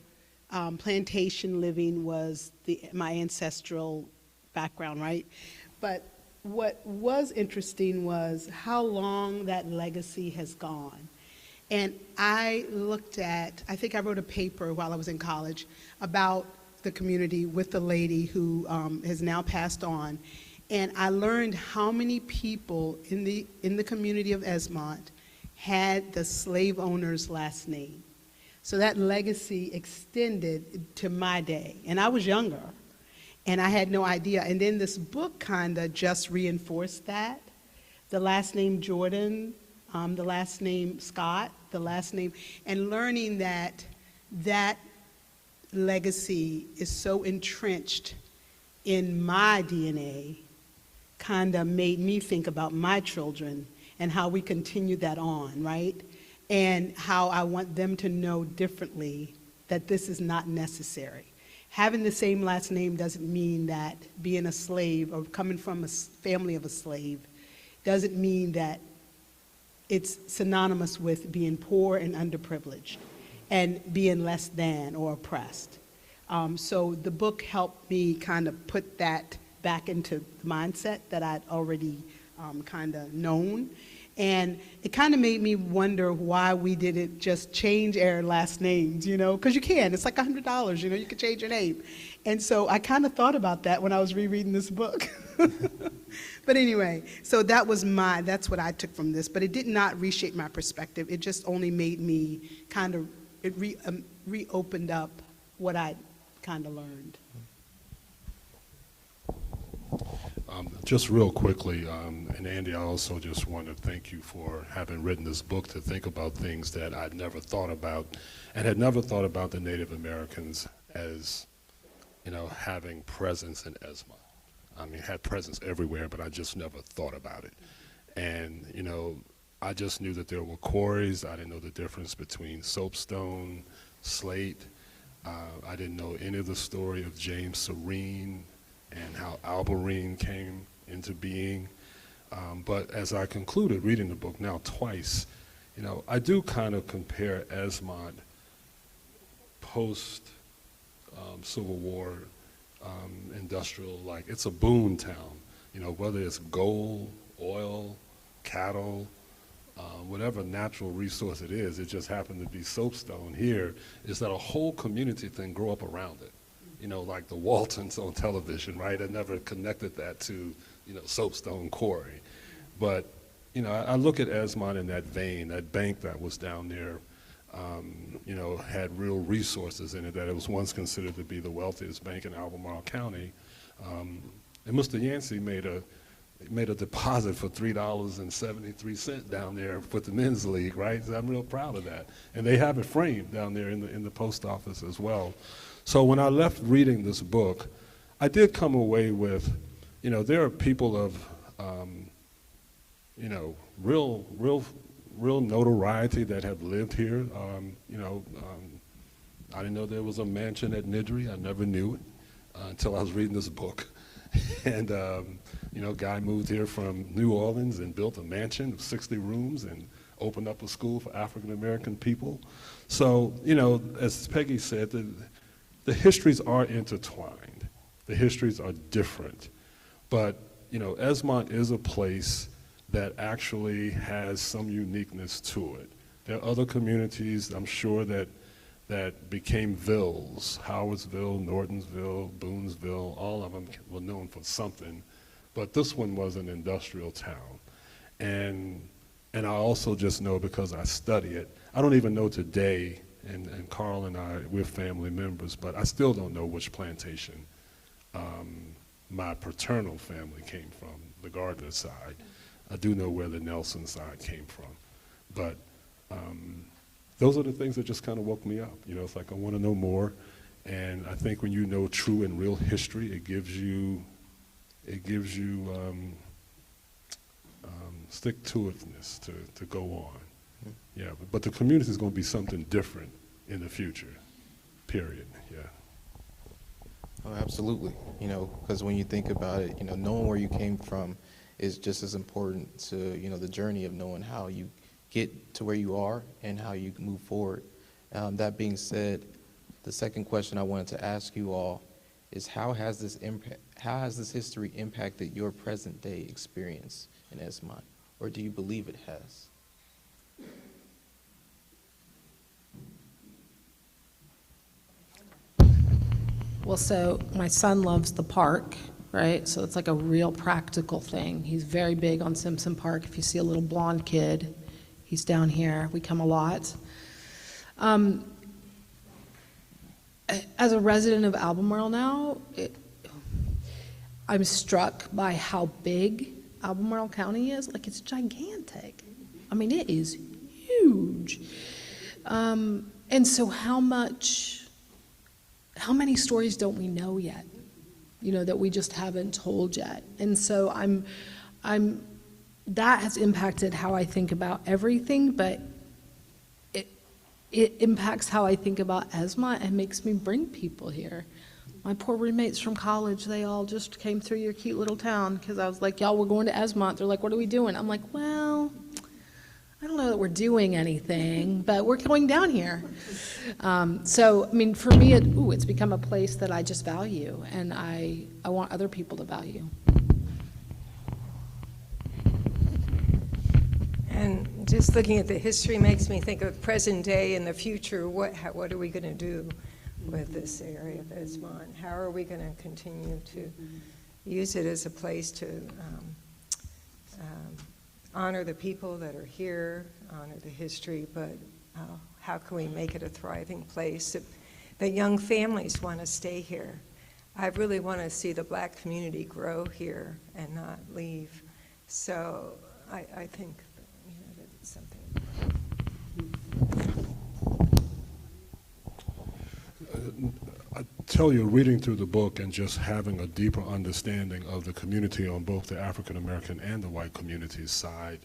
plantation living was my ancestral background, right? But what was interesting was how long that legacy has gone. And I think I wrote a paper while I was in college about the community with a lady who has now passed on. And I learned how many people in the community of Esmont had the slave owner's last name. So that legacy extended to my day. And I was younger, and I had no idea. And then this book kind of just reinforced that. The last name Jordan, the last name Scott, the last name, and learning that legacy is so entrenched in my DNA kind of made me think about my children and how we continue that on, right? And how I want them to know differently that this is not necessary. Having the same last name doesn't mean that being a slave or coming from a family of a slave doesn't mean that it's synonymous with being poor and underprivileged and being less than or oppressed. So the book helped me kind of put that back into the mindset that I'd already kind of known. And it kind of made me wonder why we didn't just change our last names, because you can. It's like $100, you can change your name. And so I kind of thought about that when I was rereading this book. But anyway, so that's what I took from this. But it did not reshape my perspective. It just only made me it reopened up what I kind of learned. Just real quickly, and Andi, I also just want to thank you for having written this book to think about things that I'd never thought about, and had never thought about the Native Americans as, having presence in Esmont. I mean, had presence everywhere, but I just never thought about it. And, I just knew that there were quarries. I didn't know the difference between soapstone, slate. I didn't know any of the story of James Serene and how Albemarle came into being. But as I concluded reading the book now twice, you know, I do kind of compare Esmont post Civil War industrial, like it's a boom town, you know, whether it's gold, oil, cattle, whatever natural resource it is. It just happened to be soapstone here, is that a whole community thing grow up around it. You know, like the Waltons on television, right? I never connected that to, you know, soapstone quarry. But, you know, I look at Esmont in that vein, that bank that was down there, you know, had real resources in it, that it was once considered to be the wealthiest bank in Albemarle County. And Mr. Yancey made a deposit for $3.73 down there with the men's league, right? So I'm real proud of that. And they have it framed down there in the post office as well. So when I left reading this book, I did come away with, you know, there are people of, you know, real notoriety that have lived here. You know, I didn't know there was a mansion at Niddry. I never knew it until I was reading this book. And, you know, a guy moved here from New Orleans and built a mansion of 60 rooms and opened up a school for African-American people. So, you know, as Peggy said, the histories are intertwined. The histories are different. But, you know, Esmont is a place that actually has some uniqueness to it. There are other communities, I'm sure, that became villes. Howardsville, Nortonsville, Boonesville, all of them were known for something. But this one was an industrial town. And I also just know, because I study it, I don't even know today, and Carl and I, we're family members, but I still don't know which plantation my paternal family came from, the Gardner side. I do know where the Nelson side came from. But those are the things that just kind of woke me up. You know, it's like I want to know more. And I think when you know true and real history, it gives you stick-to-itiveness to go on. Yeah, but the community is going to be something different in the future, period, yeah. Oh, absolutely. You know, because when you think about it, you know, knowing where you came from is just as important to, you know, the journey of knowing how you get to where you are and how you move forward. That being said, the second question I wanted to ask you all is how has this history impacted your present day experience in Esmont, or do you believe it has? Well, so my son loves the park, right? So it's like a real practical thing. He's very big on Simpson Park. If you see a little blonde kid, he's down here. We come a lot. As a resident of Albemarle now, I'm struck by how big Albemarle County is. Like, it's gigantic. I mean, it is huge. And so how many stories don't we know yet? You know, that we just haven't told yet. And so that has impacted how I think about everything, but it impacts how I think about Esmont and makes me bring people here. My poor roommates from college, they all just came through your cute little town because I was like, y'all, we're going to Esmont. They're like, what are we doing? I'm like, well, I don't know that we're doing anything, but we're going down here. So, I mean, for me, it's become a place that I just value, and I want other people to value. And just looking at the history makes me think of present day and the future. What are we going to do with this area of Esmont? How are we going to continue to use it as a place to honor the people that are here, honor the history, but how can we make it a thriving place that young families want to stay here? I really want to see the Black community grow here and not leave. So I think that it's something. I tell you, reading through the book and just having a deeper understanding of the community on both the African American and the white community side,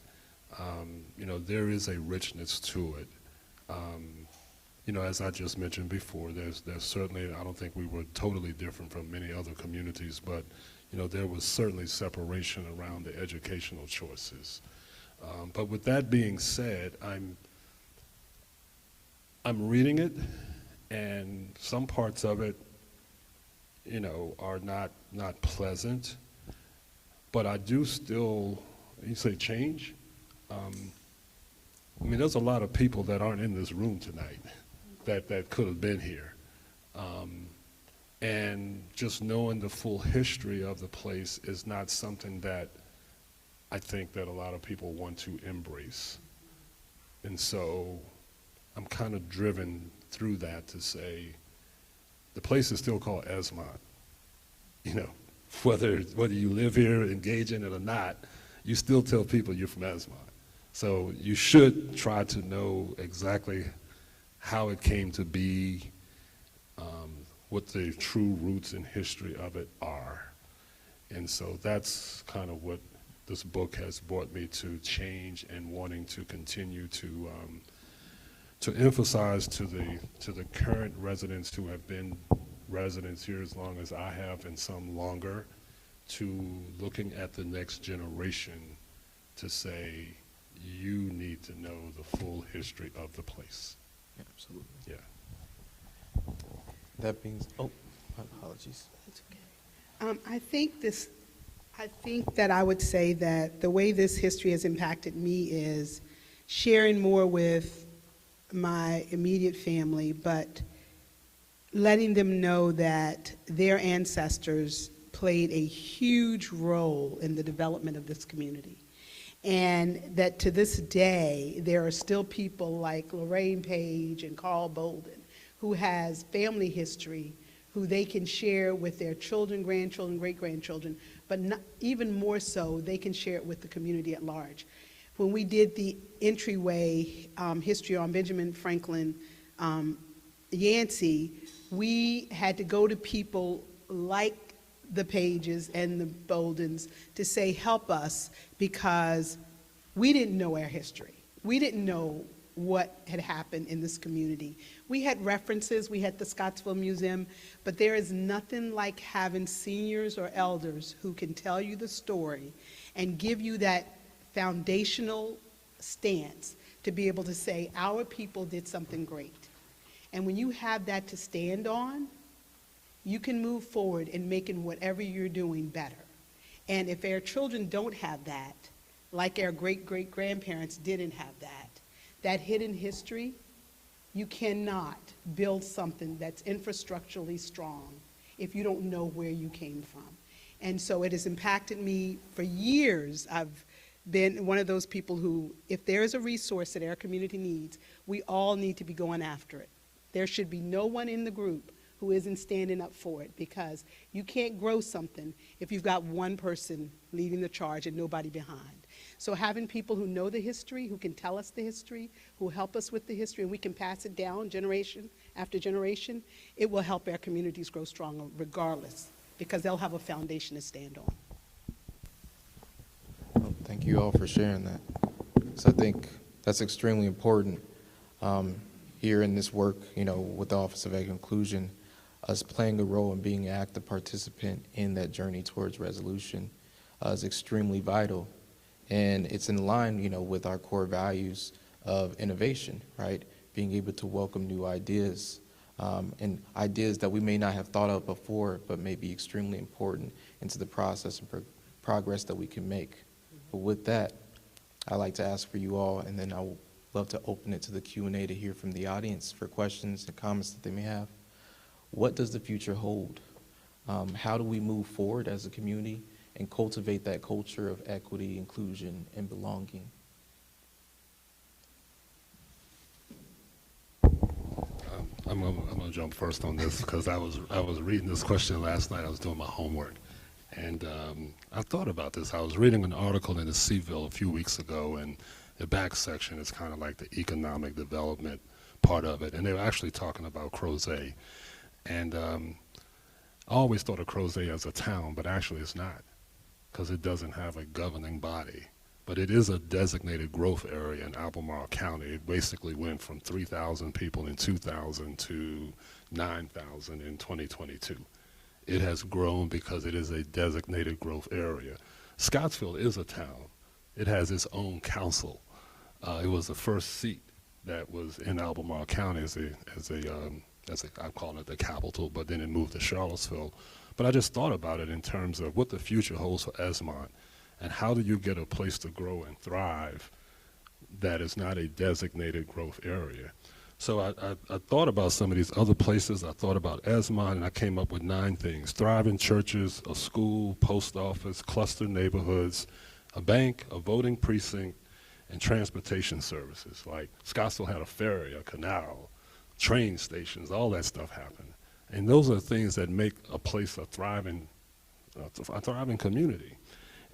You know, there is a richness to it. You know, as I just mentioned before, there's certainly, I don't think we were totally different from many other communities, but, you know, there was certainly separation around the educational choices. But with that being said, I'm reading it, and some parts of it, you know, are not pleasant, but I do still, you say change? I mean, there's a lot of people that aren't in this room tonight that could have been here. And just knowing the full history of the place is not something that I think that a lot of people want to embrace. And so I'm kind of driven through that to say, the place is still called Esmont. You know, whether you live here, engage in it or not, you still tell people you're from Esmont. So you should try to know exactly how it came to be, what the true roots and history of it are. And so that's kind of what this book has brought me to change and wanting to continue to emphasize to the current residents who have been residents here as long as I have and some longer, to looking at the next generation to say, you need to know the full history of the place. Yeah, absolutely. Yeah. That being, oh, my apologies. That's okay. I think that I would say that the way this history has impacted me is sharing more with my immediate family, but letting them know that their ancestors played a huge role in the development of this community. And that to this day, there are still people like Lorraine Page and Carl Bolden who has family history who they can share with their children, grandchildren, great-grandchildren, but not, even more so, they can share it with the community at large. When we did the entryway history on Benjamin Franklin Yancey, we had to go to people like the Pages and the Boldens to say, help us, because we didn't know our history. We didn't know what had happened in this community. We had references, we had the Scottsville Museum, but there is nothing like having seniors or elders who can tell you the story and give you that foundational stance to be able to say, our people did something great. And when you have that to stand on, you can move forward in making whatever you're doing better. And if our children don't have that, like our great-great-grandparents didn't have that hidden history, you cannot build something that's infrastructurally strong if you don't know where you came from. And so it has impacted me for years. I've been one of those people who, if there is a resource that our community needs, we all need to be going after it. There should be no one in the group who isn't standing up for it, because you can't grow something if you've got one person leading the charge and nobody behind. So having people who know the history, who can tell us the history, who help us with the history, and we can pass it down generation after generation, it will help our communities grow stronger regardless, because they'll have a foundation to stand on. Well, thank you all for sharing that. So I think that's extremely important here in this work, you know, with the Office of Ag Inclusion, us playing a role and being an active participant in that journey towards resolution is extremely vital. And it's in line, you know, with our core values of innovation, right? Being able to welcome new ideas and ideas that we may not have thought of before, but may be extremely important into the process and progress that we can make. But with that, I'd like to ask for you all, and then I would love to open it to the Q&A to hear from the audience for questions and comments that they may have. What does the future hold? How do we move forward as a community and cultivate that culture of equity, inclusion, and belonging? I'm gonna jump first on this because I was reading this question last night. I was doing my homework, and I thought about this. I was reading an article in the Seaville a few weeks ago, and the back section is kind of like the economic development part of it, and they were actually talking about Crozet. And I always thought of Crozet as a town, but actually it's not, because it doesn't have a governing body. but it is a designated growth area in Albemarle County. It basically went from 3,000 people in 2000 to 9,000 in 2022. It has grown because it is a designated growth area. Scottsville is a town. It has its own council. It was the first seat that was in Albemarle County I'm calling it the capital, but then it moved to Charlottesville. But I just thought about it in terms of what the future holds for Esmont, and how do you get a place to grow and thrive that is not a designated growth area. So I thought about some of these other places. I thought about Esmont, and I came up with 9 things: thriving churches, a school, post office, cluster neighborhoods, a bank, a voting precinct, and transportation services. Like Scottsville had a ferry, a canal, train stations, all that stuff happened. And those are things that make a place a thriving community.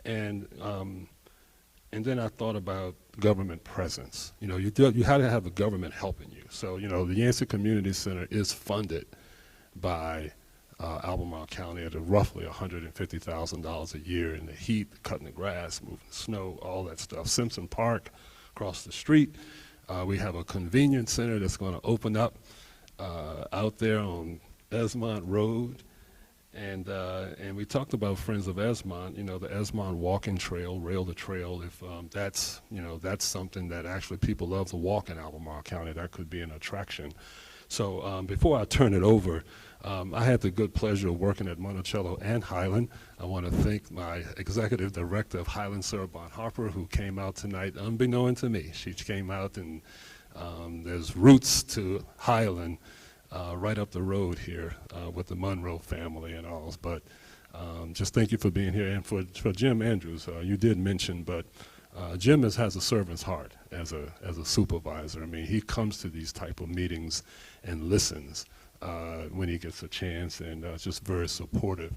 And then I thought about government presence. You know, you had to have the government helping you. So, you know, the Yancey Community Center is funded by Albemarle County at roughly $150,000 a year in the heat, cutting the grass, moving the snow, all that stuff. Simpson Park across the street. We have a convenience center that's going to open up out there on Esmont Road. And we talked about Friends of Esmont, you know, the Esmont walking trail, Rail to Trail. If that's something that actually people love to walk in Albemarle County, that could be an attraction. So before I turn it over, I had the good pleasure of working at Monticello and Highland. I want to thank my executive director of Highland, Sarah Bon Harper, who came out tonight unbeknown to me. She came out, and there's roots to Highland right up the road here with the Monroe family and all. But just thank you for being here. And for Jim Andrews, you did mention, but Jim has a servant's heart as a supervisor. I mean, he comes to these type of meetings and listens when he gets a chance, and just very supportive.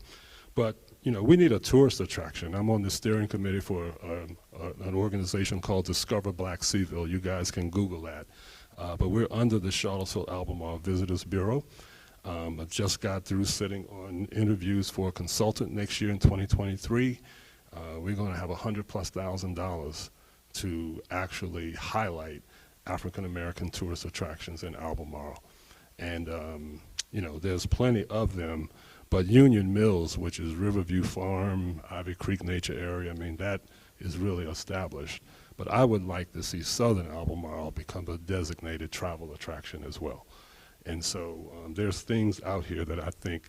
But, you know, we need a tourist attraction. I'm on the steering committee for an organization called Discover Black Seaville. You guys can Google that. But we're under the Charlottesville Albemarle Visitors Bureau. I just got through sitting on interviews for a consultant next year in 2023. We're going to have $100,000+ to actually highlight African American tourist attractions in Albemarle. And, you know, there's plenty of them, but Union Mills, which is Riverview Farm, Ivy Creek Nature Area, I mean, that is really established. But I would like to see Southern Albemarle become a designated travel attraction as well. And so there's things out here that I think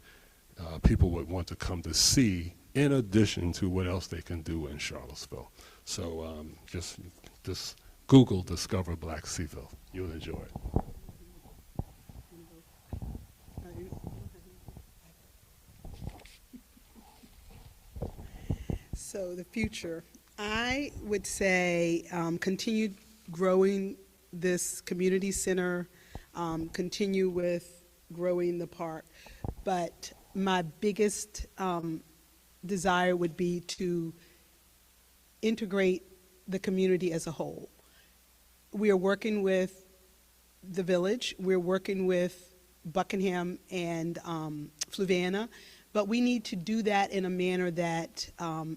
people would want to come to see, in addition to what else they can do in Charlottesville. So just Google Discover Black Seaville. You'll enjoy it. So the future, I would say continue growing this community center, continue with growing the park. But my biggest desire would be to integrate the community as a whole. We are working with the village, we're working with Buckingham and Fluvanna, but we need to do that in a manner that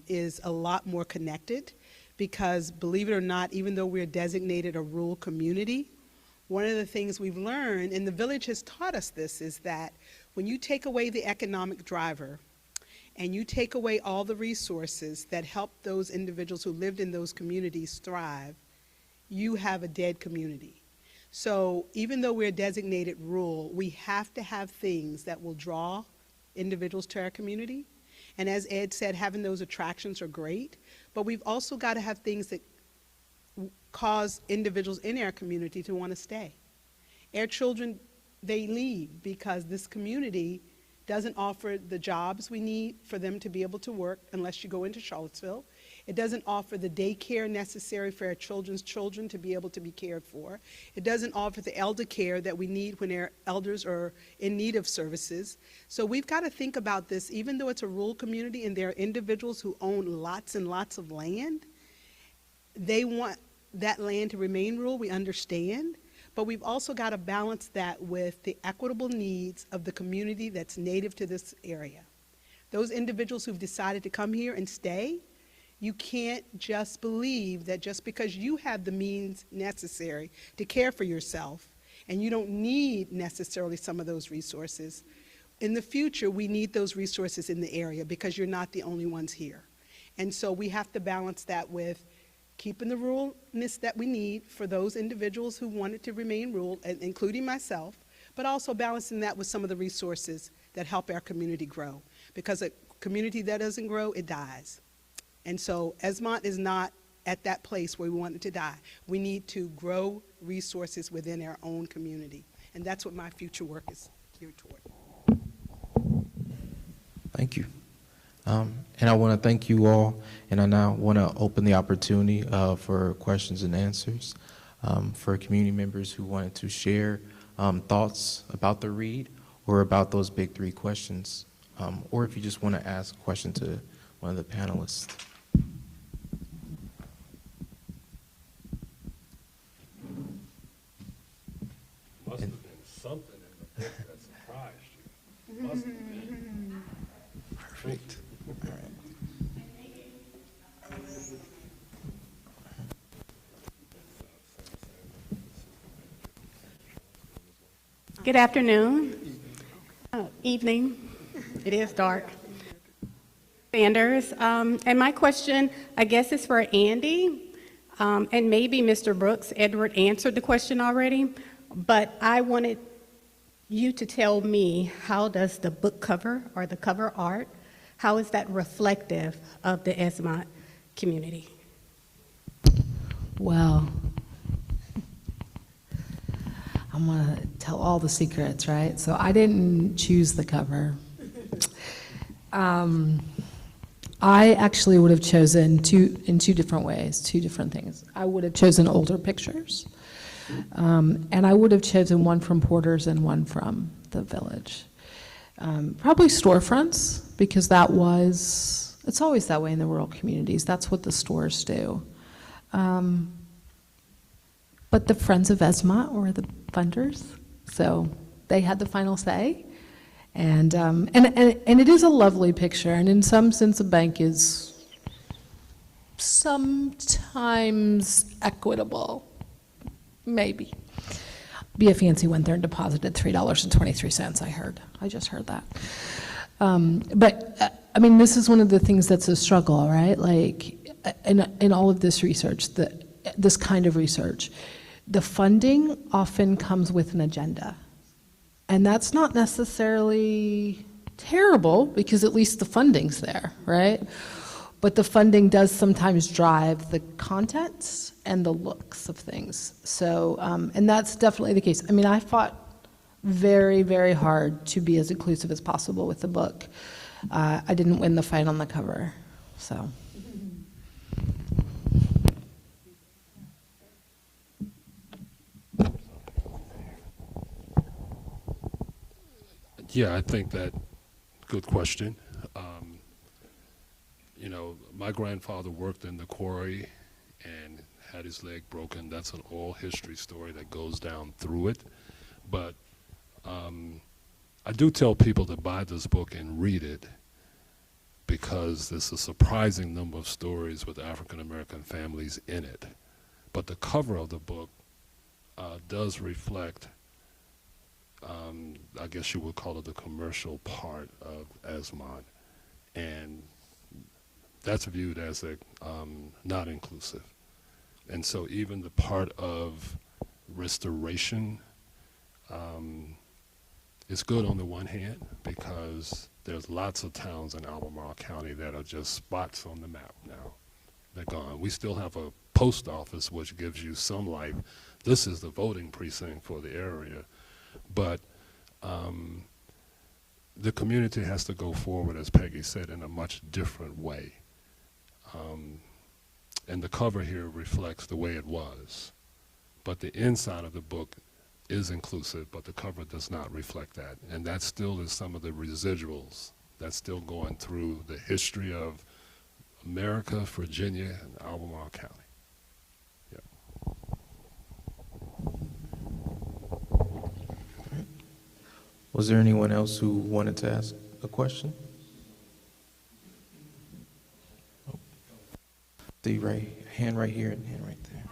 is a lot more connected, because believe it or not, even though we're designated a rural community, one of the things we've learned, and the village has taught us this, is that when you take away the economic driver and you take away all the resources that help those individuals who lived in those communities thrive, you have a dead community. So even though we're designated rural, we have to have things that will draw individuals to our community. And as Ed said, having those attractions are great, but we've also got to have things that cause individuals in our community to want to stay. Our children, they leave because this community doesn't offer the jobs we need for them to be able to work unless you go into Charlottesville. It doesn't offer the daycare necessary for our children's children to be able to be cared for. It doesn't offer the elder care that we need when our elders are in need of services. So we've got to think about this, even though it's a rural community and there are individuals who own lots and lots of land, they want that land to remain rural, we understand. But we've also got to balance that with the equitable needs of the community that's native to this area. Those individuals who've decided to come here and stay, You can't just believe that just because you have the means necessary to care for yourself, and you don't need necessarily some of those resources, in the future, we need those resources in the area because you're not the only ones here. And so we have to balance that with keeping the ruralness that we need for those individuals who want it to remain rural, including myself, but also balancing that with some of the resources that help our community grow. Because a community that doesn't grow, it dies. And so Esmont is not at that place where we want it to die. We need to grow resources within our own community. And that's what my future work is geared toward. Thank you. And I want to thank you all, and I now want to open the opportunity for questions and answers for community members who wanted to share thoughts about the read or about those big three questions, or if you just want to ask a question to one of the panelists. Must have been something in the book that surprised you. Must have been. Perfect. All right. Good afternoon, evening, it is dark. Sanders, and my question, I guess, is for Andy, and maybe Mr. Brooks. Edward answered the question already, but I wanted you to tell me, how does the book cover or the cover art, how is that reflective of the Esmont community? Well, I'm going to tell all the secrets, right? So I didn't choose the cover. I actually would have chosen in two different ways, two different things. I would have chosen older pictures, and I would have chosen one from Porter's and one from the Village. Probably storefronts, because it's always that way in the rural communities. That's what the stores do. But the Friends of Esmont were the funders, so they had the final say. And it is a lovely picture, and in some sense a bank is sometimes equitable, maybe. Be a fancy went there and deposited $3.23, I just heard that. But I mean, this is one of the things that's a struggle, right? Like, in all of this research, this kind of research, the funding often comes with an agenda. And that's not necessarily terrible, because at least the funding's there, right? But the funding does sometimes drive the contents and the looks of things. So, and that's definitely the case. I mean, I fought very, very hard to be as inclusive as possible with the book. I didn't win the fight on the cover, so. Yeah, I think that, good question. My grandfather worked in the quarry and had his leg broken. That's an oral history story that goes down through it. But I do tell people to buy this book and read it, because there's a surprising number of stories with African-American families in it. But the cover of the book does reflect, I guess you would call it the commercial part of Esmont, and that's viewed as not inclusive. And so even the part of restoration is good on the one hand, because there's lots of towns in Albemarle County that are just spots on the map now. They're gone. We still have a post office which gives you some life. This is the voting precinct for the area. But the community has to go forward, as Peggy said, in a much different way. And the cover here reflects the way it was. But the inside of the book is inclusive, but the cover does not reflect that. And that still is some of the residuals that's still going through the history of America, Virginia, and Albemarle County. Was there anyone else who wanted to ask a question? The right hand right here and hand right there.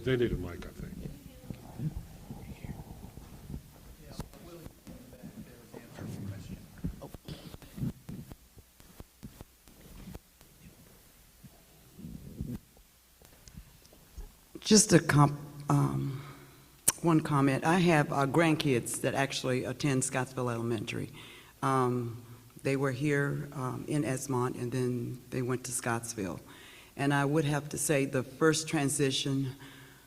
They need a mic, I think. Just one comment. I have grandkids that actually attend Scottsville Elementary. They were here in Esmont, and then they went to Scottsville. And I would have to say the first transition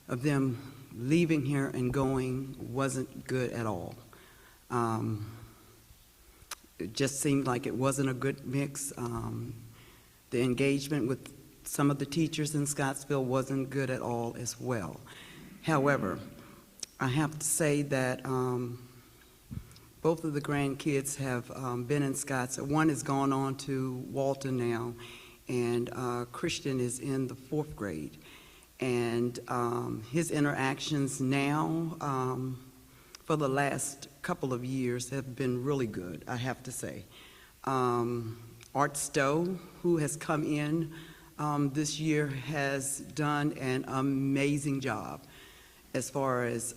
of them leaving here and going wasn't good at all. It just seemed like it wasn't a good mix. The engagement with some of the teachers in Scottsville wasn't good at all as well. However, I have to say that both of the grandkids have been in Scottsville. One has gone on to Walton now, and Christian is in the 4th grade. And his interactions now, for the last couple of years, have been really good, I have to say. Art Stowe, who has come in this year, has done an amazing job as far as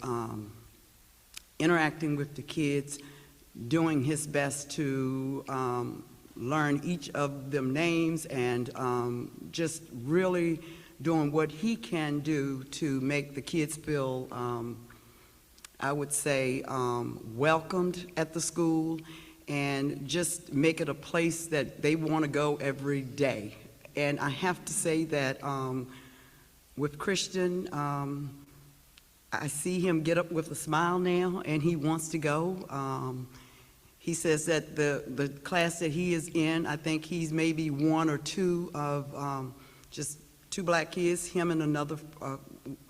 interacting with the kids, doing his best to learn each of them names, and just really doing what he can do to make the kids feel, I would say, welcomed at the school, and just make it a place that they want to go every day. And I have to say that with Christian, I see him get up with a smile now, and he wants to go. He says that the class that he is in, I think he's maybe one or two of just 2 black kids, him and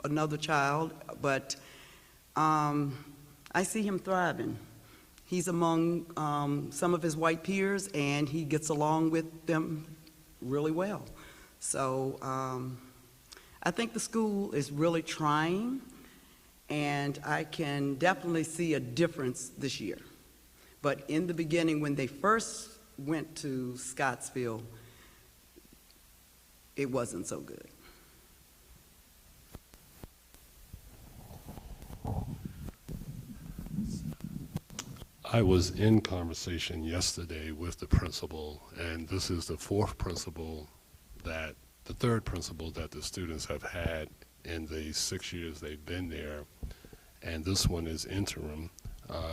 another child, but I see him thriving. He's among some of his white peers, and he gets along with them really well. So I think the school is really trying, and I can definitely see a difference this year. But in the beginning, when they first went to Scottsville, it wasn't so good. I was in conversation yesterday with the principal, and this is the 4th principal the 3rd principal that the students have had in the 6 years they've been there. And this one is interim,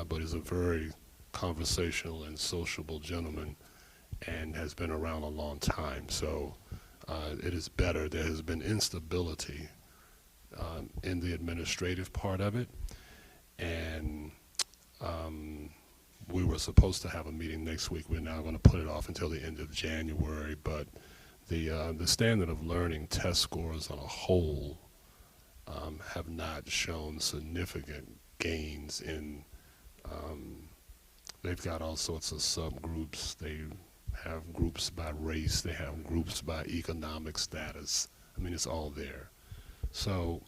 but is a very conversational and sociable gentleman and has been around a long time. So it is better. There has been instability in the administrative part of it, and we were supposed to have a meeting next week. We're now going to put it off until the end of January, but the standard of learning test scores on a whole have not shown significant gains in, they've got all sorts of subgroups. They have groups by race, they have groups by economic status. I mean, it's all there. So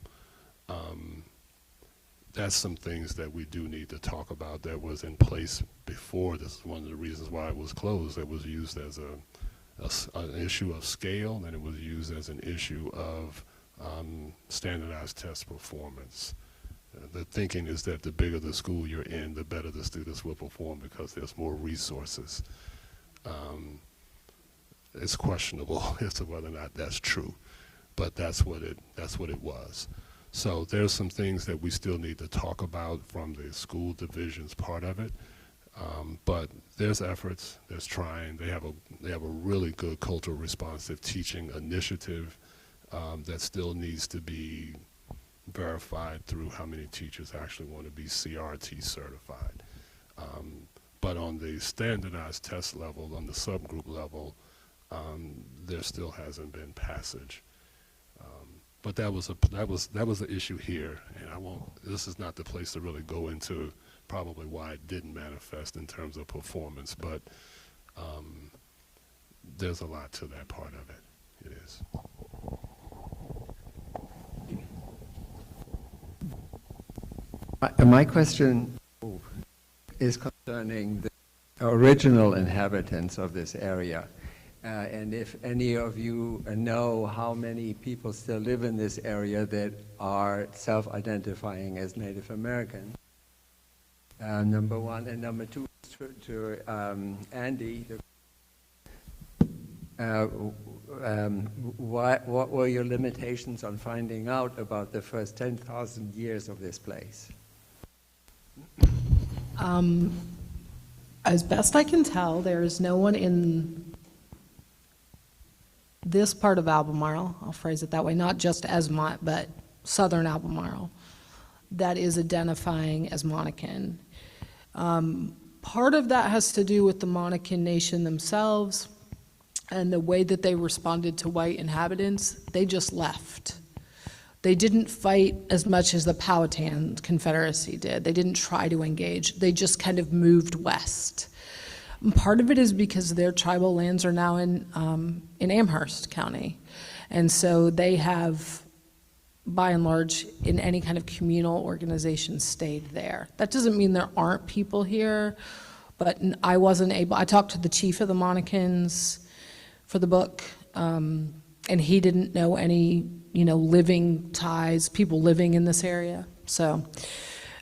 that's some things that we do need to talk about that was in place before. This is one of the reasons why it was closed. It was used as an issue of scale, and it was used as an issue of standardized test performance. The thinking is that the bigger the school you're in, the better the students will perform because there's more resources. It's questionable as to whether or not that's true, but that's what it was. So there's some things that we still need to talk about from the school division's part of it, but there's efforts, there's trying. They have a really good cultural responsive teaching initiative that still needs to be verified through how many teachers actually want to be CRT certified. But on the standardized test level, on the subgroup level, there still hasn't been passage. But that was the issue here, and this is not the place to really go into probably why it didn't manifest in terms of performance, but there's a lot to that part of it. It is. My question is concerning the original inhabitants of this area. And if any of you know how many people still live in this area that are self-identifying as Native American, number one. And number two, to Andi, what were your limitations on finding out about the first 10,000 years of this place? As best I can tell, there is no one in this part of Albemarle, I'll phrase it that way, not just Esmont, but southern Albemarle, that is identifying as Monacan. Part of that has to do with the Monacan Nation themselves and the way that they responded to white inhabitants. They just left. They didn't fight as much as the Powhatan Confederacy did. They didn't try to engage. They just kind of moved west. And part of it is because their tribal lands are now in Amherst County. And so they have, by and large, in any kind of communal organization, stayed there. That doesn't mean there aren't people here, but I talked to the chief of the Monacans for the book, and he didn't know any living ties, people living in this area. So,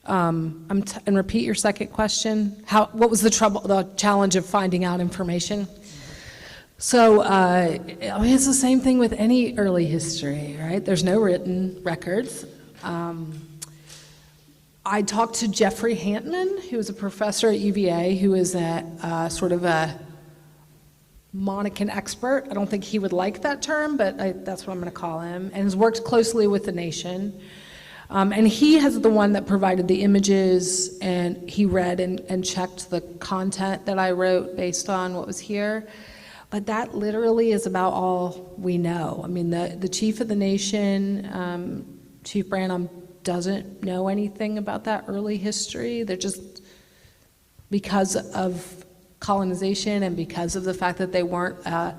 and repeat your second question. What was the challenge of finding out information? So, it's the same thing with any early history, right? There's no written records. I talked to Jeffrey Hantman, who was a professor at UVA, who is sort of a Monacan expert. I don't think he would like that term, but that's what I'm going to call him, and has worked closely with the nation. And he has the one that provided the images, and he read and checked the content that I wrote based on what was here. But that literally is about all we know. I mean, the chief of the nation, Chief Branham, doesn't know anything about that early history. They're just, because of colonization and because of the fact that they weren't a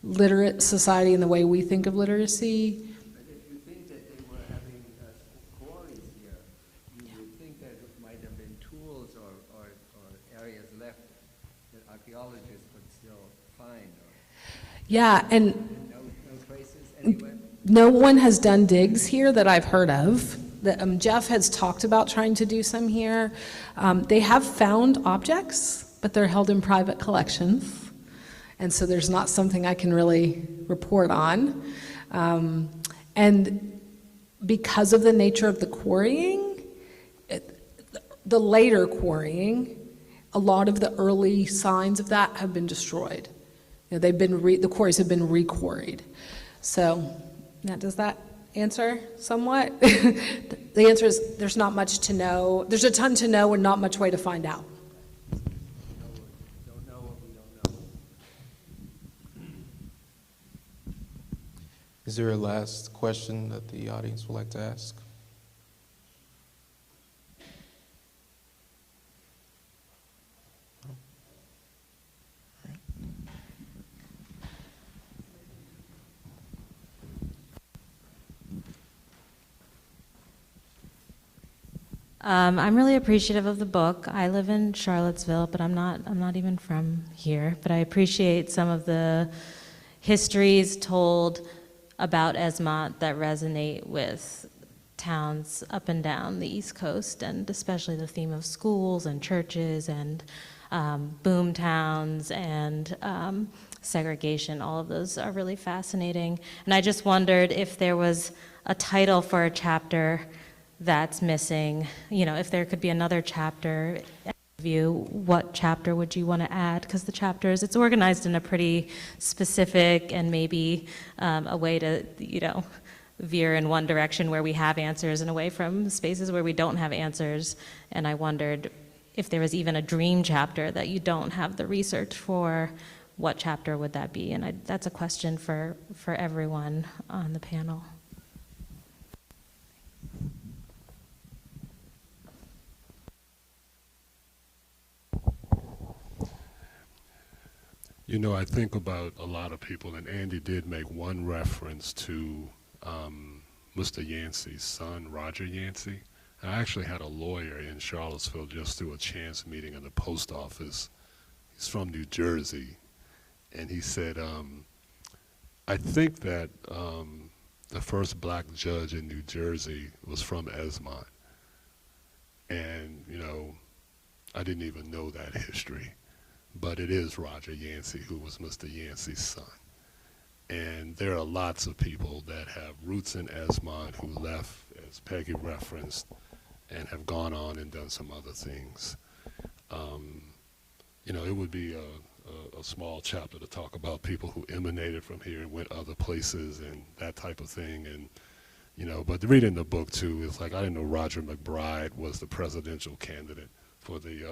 literate society in the way we think of literacy. But if you think that they were having quarries here, you would think that it might have been tools or areas left that archaeologists could still find. Yeah, and No traces anywhere? no one has done digs here that I've heard of. Jeff has talked about trying to do some here. They have found objects, but they're held in private collections. And so there's not something I can really report on. And because of the nature of the quarrying, the later quarrying, a lot of the early signs of that have been destroyed. The quarries have been re-quarried. So, now does that answer somewhat? The answer is there's not much to know. There's a ton to know and not much way to find out. Don't know what we don't know. Is there a last question that the audience would like to ask? I'm really appreciative of the book. I live in Charlottesville, but I'm not even from here. But I appreciate some of the histories told about Esmont that resonate with towns up and down the East Coast, and especially the theme of schools and churches and boom towns and segregation. All of those are really fascinating. And I just wondered if there was a title for a chapter that's missing, if there could be another chapter view, what chapter would you want to add? Because the chapters, it's organized in a pretty specific and maybe a way to, veer in one direction where we have answers and away from spaces where we don't have answers. And I wondered if there was even a dream chapter that you don't have the research for, what chapter would that be? And that's a question for everyone on the panel. I think about a lot of people, and Andi did make one reference to Mr. Yancey's son, Roger Yancey. And I actually had a lawyer in Charlottesville just through a chance meeting in the post office. He's from New Jersey. And he said, I think that the first black judge in New Jersey was from Esmont. And, I didn't even know that history. But it is Roger Yancey who was Mr. Yancey's son. And there are lots of people that have roots in Esmont who left, as Peggy referenced, and have gone on and done some other things. It would be a small chapter to talk about people who emanated from here and went other places and that type of thing. And, but reading the book too, it's like, I didn't know Roger McBride was the presidential candidate for the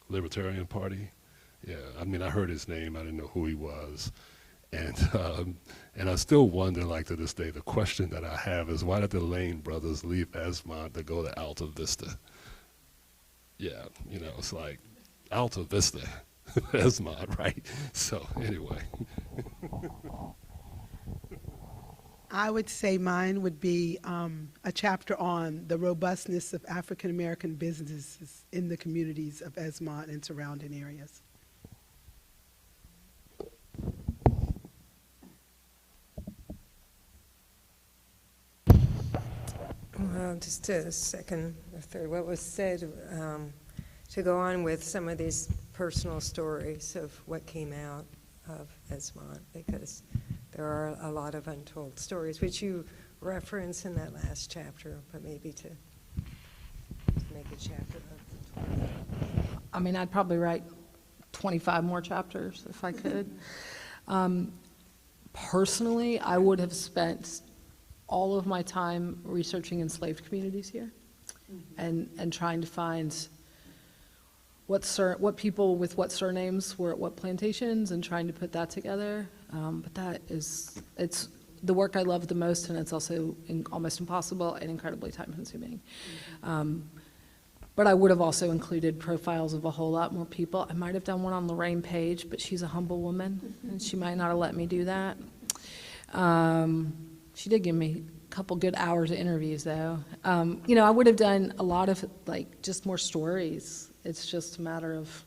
Libertarian Party. Yeah, I heard his name, I didn't know who he was. And I still wonder, to this day, the question that I have is, why did the Lane brothers leave Esmont to go to Alta Vista? Yeah, it's like Alta Vista, Esmont, right? So anyway. I would say mine would be a chapter on the robustness of African American businesses in the communities of Esmont and surrounding areas. Well, just a second or third, what was said, to go on with some of these personal stories of what came out of Esmont, because there are a lot of untold stories, which you reference in that last chapter, but maybe to make a chapter of the 20. I'd probably write 25 more chapters if I could. Personally, I would have spent all of my time researching enslaved communities here, and trying to find what people with what surnames were at what plantations, and trying to put that together. But it's the work I love the most, and it's also almost impossible and incredibly time-consuming. But I would have also included profiles of a whole lot more people. I might have done one on Lorraine Page, but she's a humble woman, and she might not have let me do that. She did give me a couple good hours of interviews, though. I would have done a lot of, just more stories. It's just a matter of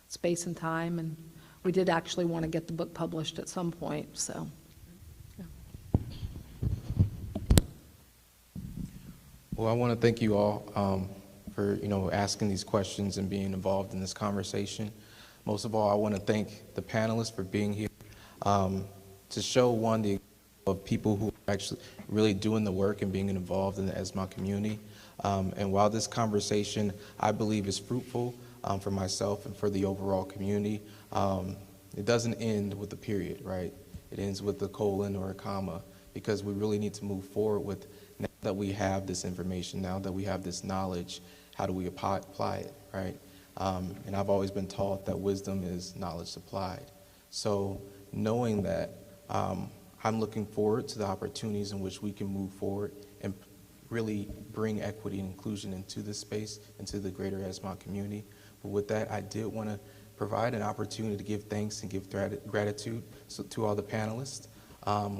space and time, and we did actually want to get the book published at some point, so. Yeah. Well, I want to thank you all for asking these questions and being involved in this conversation. Most of all, I want to thank the panelists for being here to show the of people who are actually really doing the work and being involved in the Esmont community. And while this conversation, I believe, is fruitful for myself and for the overall community, it doesn't end with a period, right? It ends with a colon or a comma, because we really need to move forward with, now that we have this information, now that we have this knowledge, how do we apply it, right? And I've always been taught that wisdom is knowledge supplied. So knowing that, I'm looking forward to the opportunities in which we can move forward and really bring equity and inclusion into this space, into the greater Esmont community. But with that, I did want to provide an opportunity to give thanks and give gratitude to all the panelists.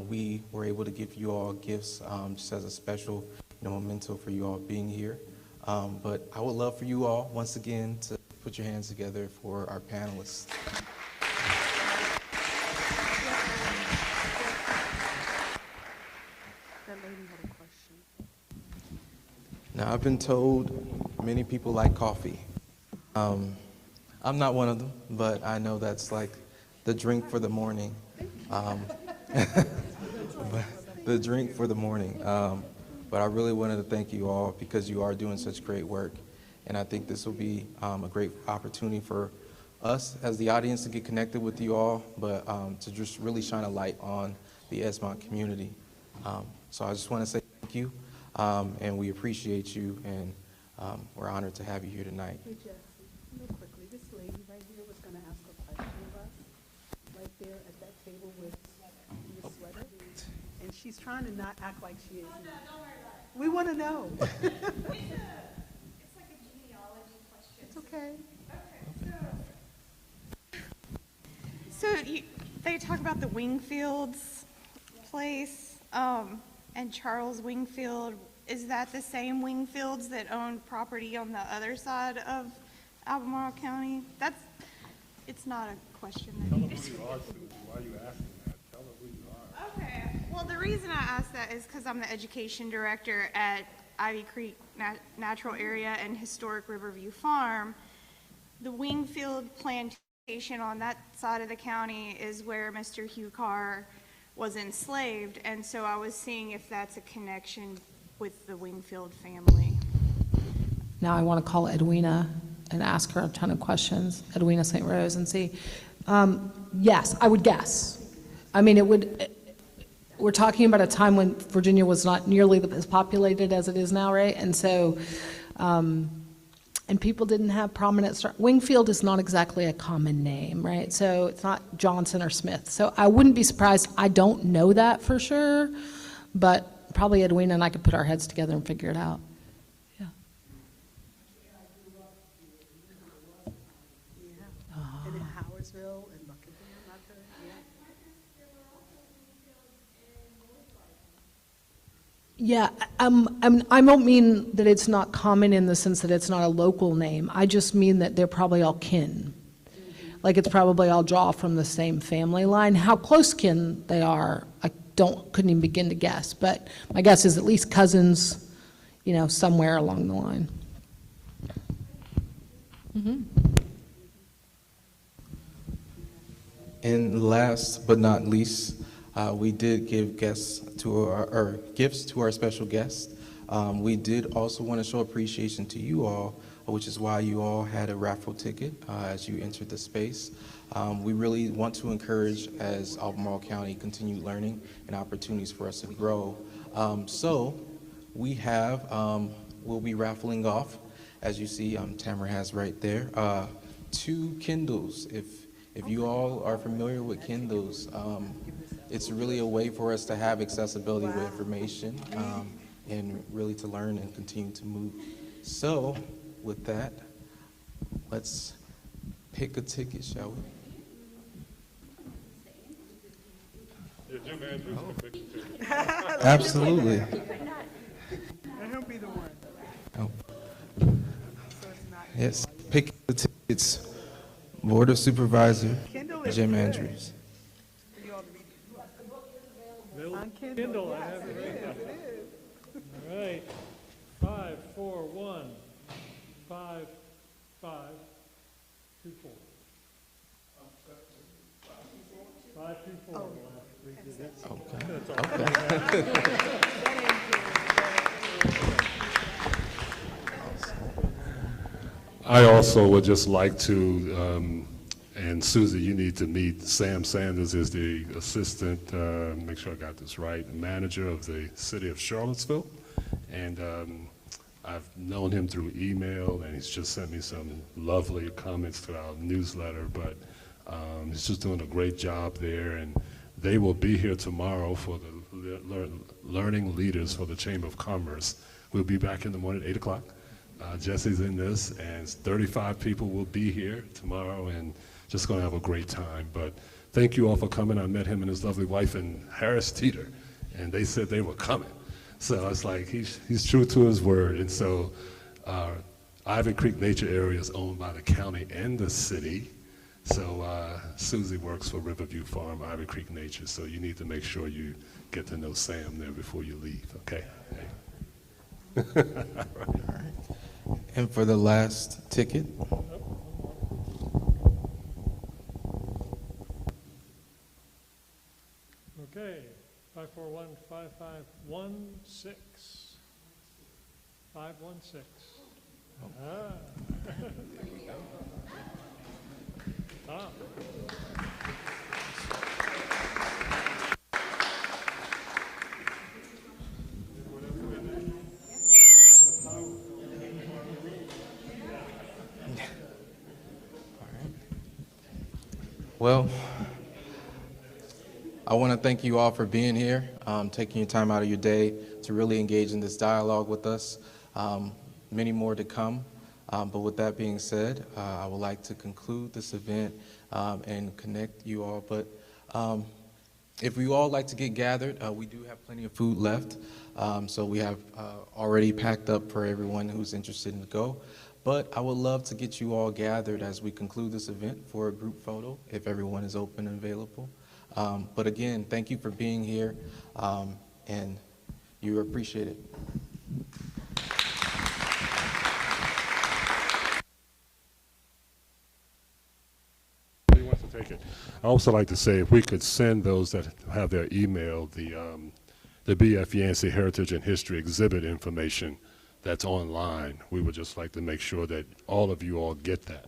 We were able to give you all gifts just as a special memento for you all being here. But I would love for you all, once again, to put your hands together for our panelists. Now, I've been told many people like coffee. I'm not one of them, but I know that's like the drink for the morning. The drink for the morning. But I really wanted to thank you all because you are doing such great work. And I think this will be a great opportunity for us as the audience to get connected with you all, but to just really shine a light on the Esmont community. So I just want to say thank you, and we appreciate you, and we're honored to have you here tonight. Hey, Jesse, real quickly, this lady right here was going to ask a question of us, right there at that table with the sweater. And she's trying to not act like she is. We want to know. It's like a genealogy question. It's okay. So they talk about the Wingfields place, and Charles Wingfield. Is that the same Wingfields that owned property on the other side of Albemarle County? It's not a question. Tell them who you are, Susan. Why are you asking that? Tell them who you are. Okay. Well, the reason I asked that is because I'm the education director at Ivy Creek Natural Area and Historic Riverview Farm. The Wingfield plantation on that side of the county is where Mr. Hugh Carr was enslaved, and so I was seeing if that's a connection with the Wingfield family. Now I want to call Edwina and ask her a ton of questions, Edwina St. Rose, and see. Yes, I would guess. I mean, we're talking about a time when Virginia was not nearly as populated as it is now, right? And so, and people didn't have prominent, Wingfield is not exactly a common name, right? So it's not Johnson or Smith. So I wouldn't be surprised. I don't know that for sure, but probably Edwina and I could put our heads together and figure it out. Yeah. And in Howardsville and Buckingham, not the, Yeah, I don't mean that it's not common in the sense that it's not a local name. I just mean that they're probably all kin. Like it's probably all draw from the same family line. How close kin they are, I couldn't even begin to guess. But my guess is at least cousins, somewhere along the line. Mm-hmm. And last but not least, we did give gifts to our special guests. We did also want to show appreciation to you all, which is why you all had a raffle ticket as you entered the space. We really want to encourage, as Albemarle County, continued learning and opportunities for us to grow. So we have, we'll be raffling off, as you see, Tamara has right there, 2 Kindles. If you all are familiar with Kindles, it's really a way for us to have accessibility with information and really to learn and continue to move. So with that, let's pick a ticket, shall we? Yeah, Jim Andrews can pick the ticket. Absolutely. Let him be the one. Oh. So it's not. Yes, pick the tickets. Board of Supervisor, Kindle is Jim good. Andrews. You ought to read it. On Kindle, I have it right It is. All right, 5, 4, 1, 5, 5, 2, 4. 5, 2, 4. Okay. I also would just like to, and Susie, you need to meet Sam Sanders, is the assistant, make sure I got this right, manager of the city of Charlottesville. And I've known him through email, and he's just sent me some lovely comments to our newsletter, but he's just doing a great job there. And they will be here tomorrow for the Learning Leaders for the Chamber of Commerce. We'll be back in the morning at 8 o'clock. Jesse's in this, and 35 people will be here tomorrow, and just going to have a great time. But thank you all for coming. I met him and his lovely wife in Harris Teeter, and they said they were coming. So it's like he's true to his word. And so Ivy Creek Nature Area is owned by the county and the city. So Susie works for Riverview Farm, Ivy Creek Nature. So you need to make sure you get to know Sam there before you leave, okay? Hey. And for the last ticket, Okay, 541-5516. 516. Ah. Tom. well, I want to thank you all for being here, taking your time out of your day to really engage in this dialogue with us. Many more to come. But with that being said, I would like to conclude this event and connect you all. But if you all like to get gathered, we do have plenty of food left. So we have already packed up for everyone who's interested in to go. But I would love to get you all gathered as we conclude this event for a group photo, if everyone is open and available. But again, thank you for being here, and you appreciate it. Who wants to take it? I also like to say if we could send those that have their email the BF Yancey Heritage and History exhibit information that's online. We would just like to make sure that all of you all get that.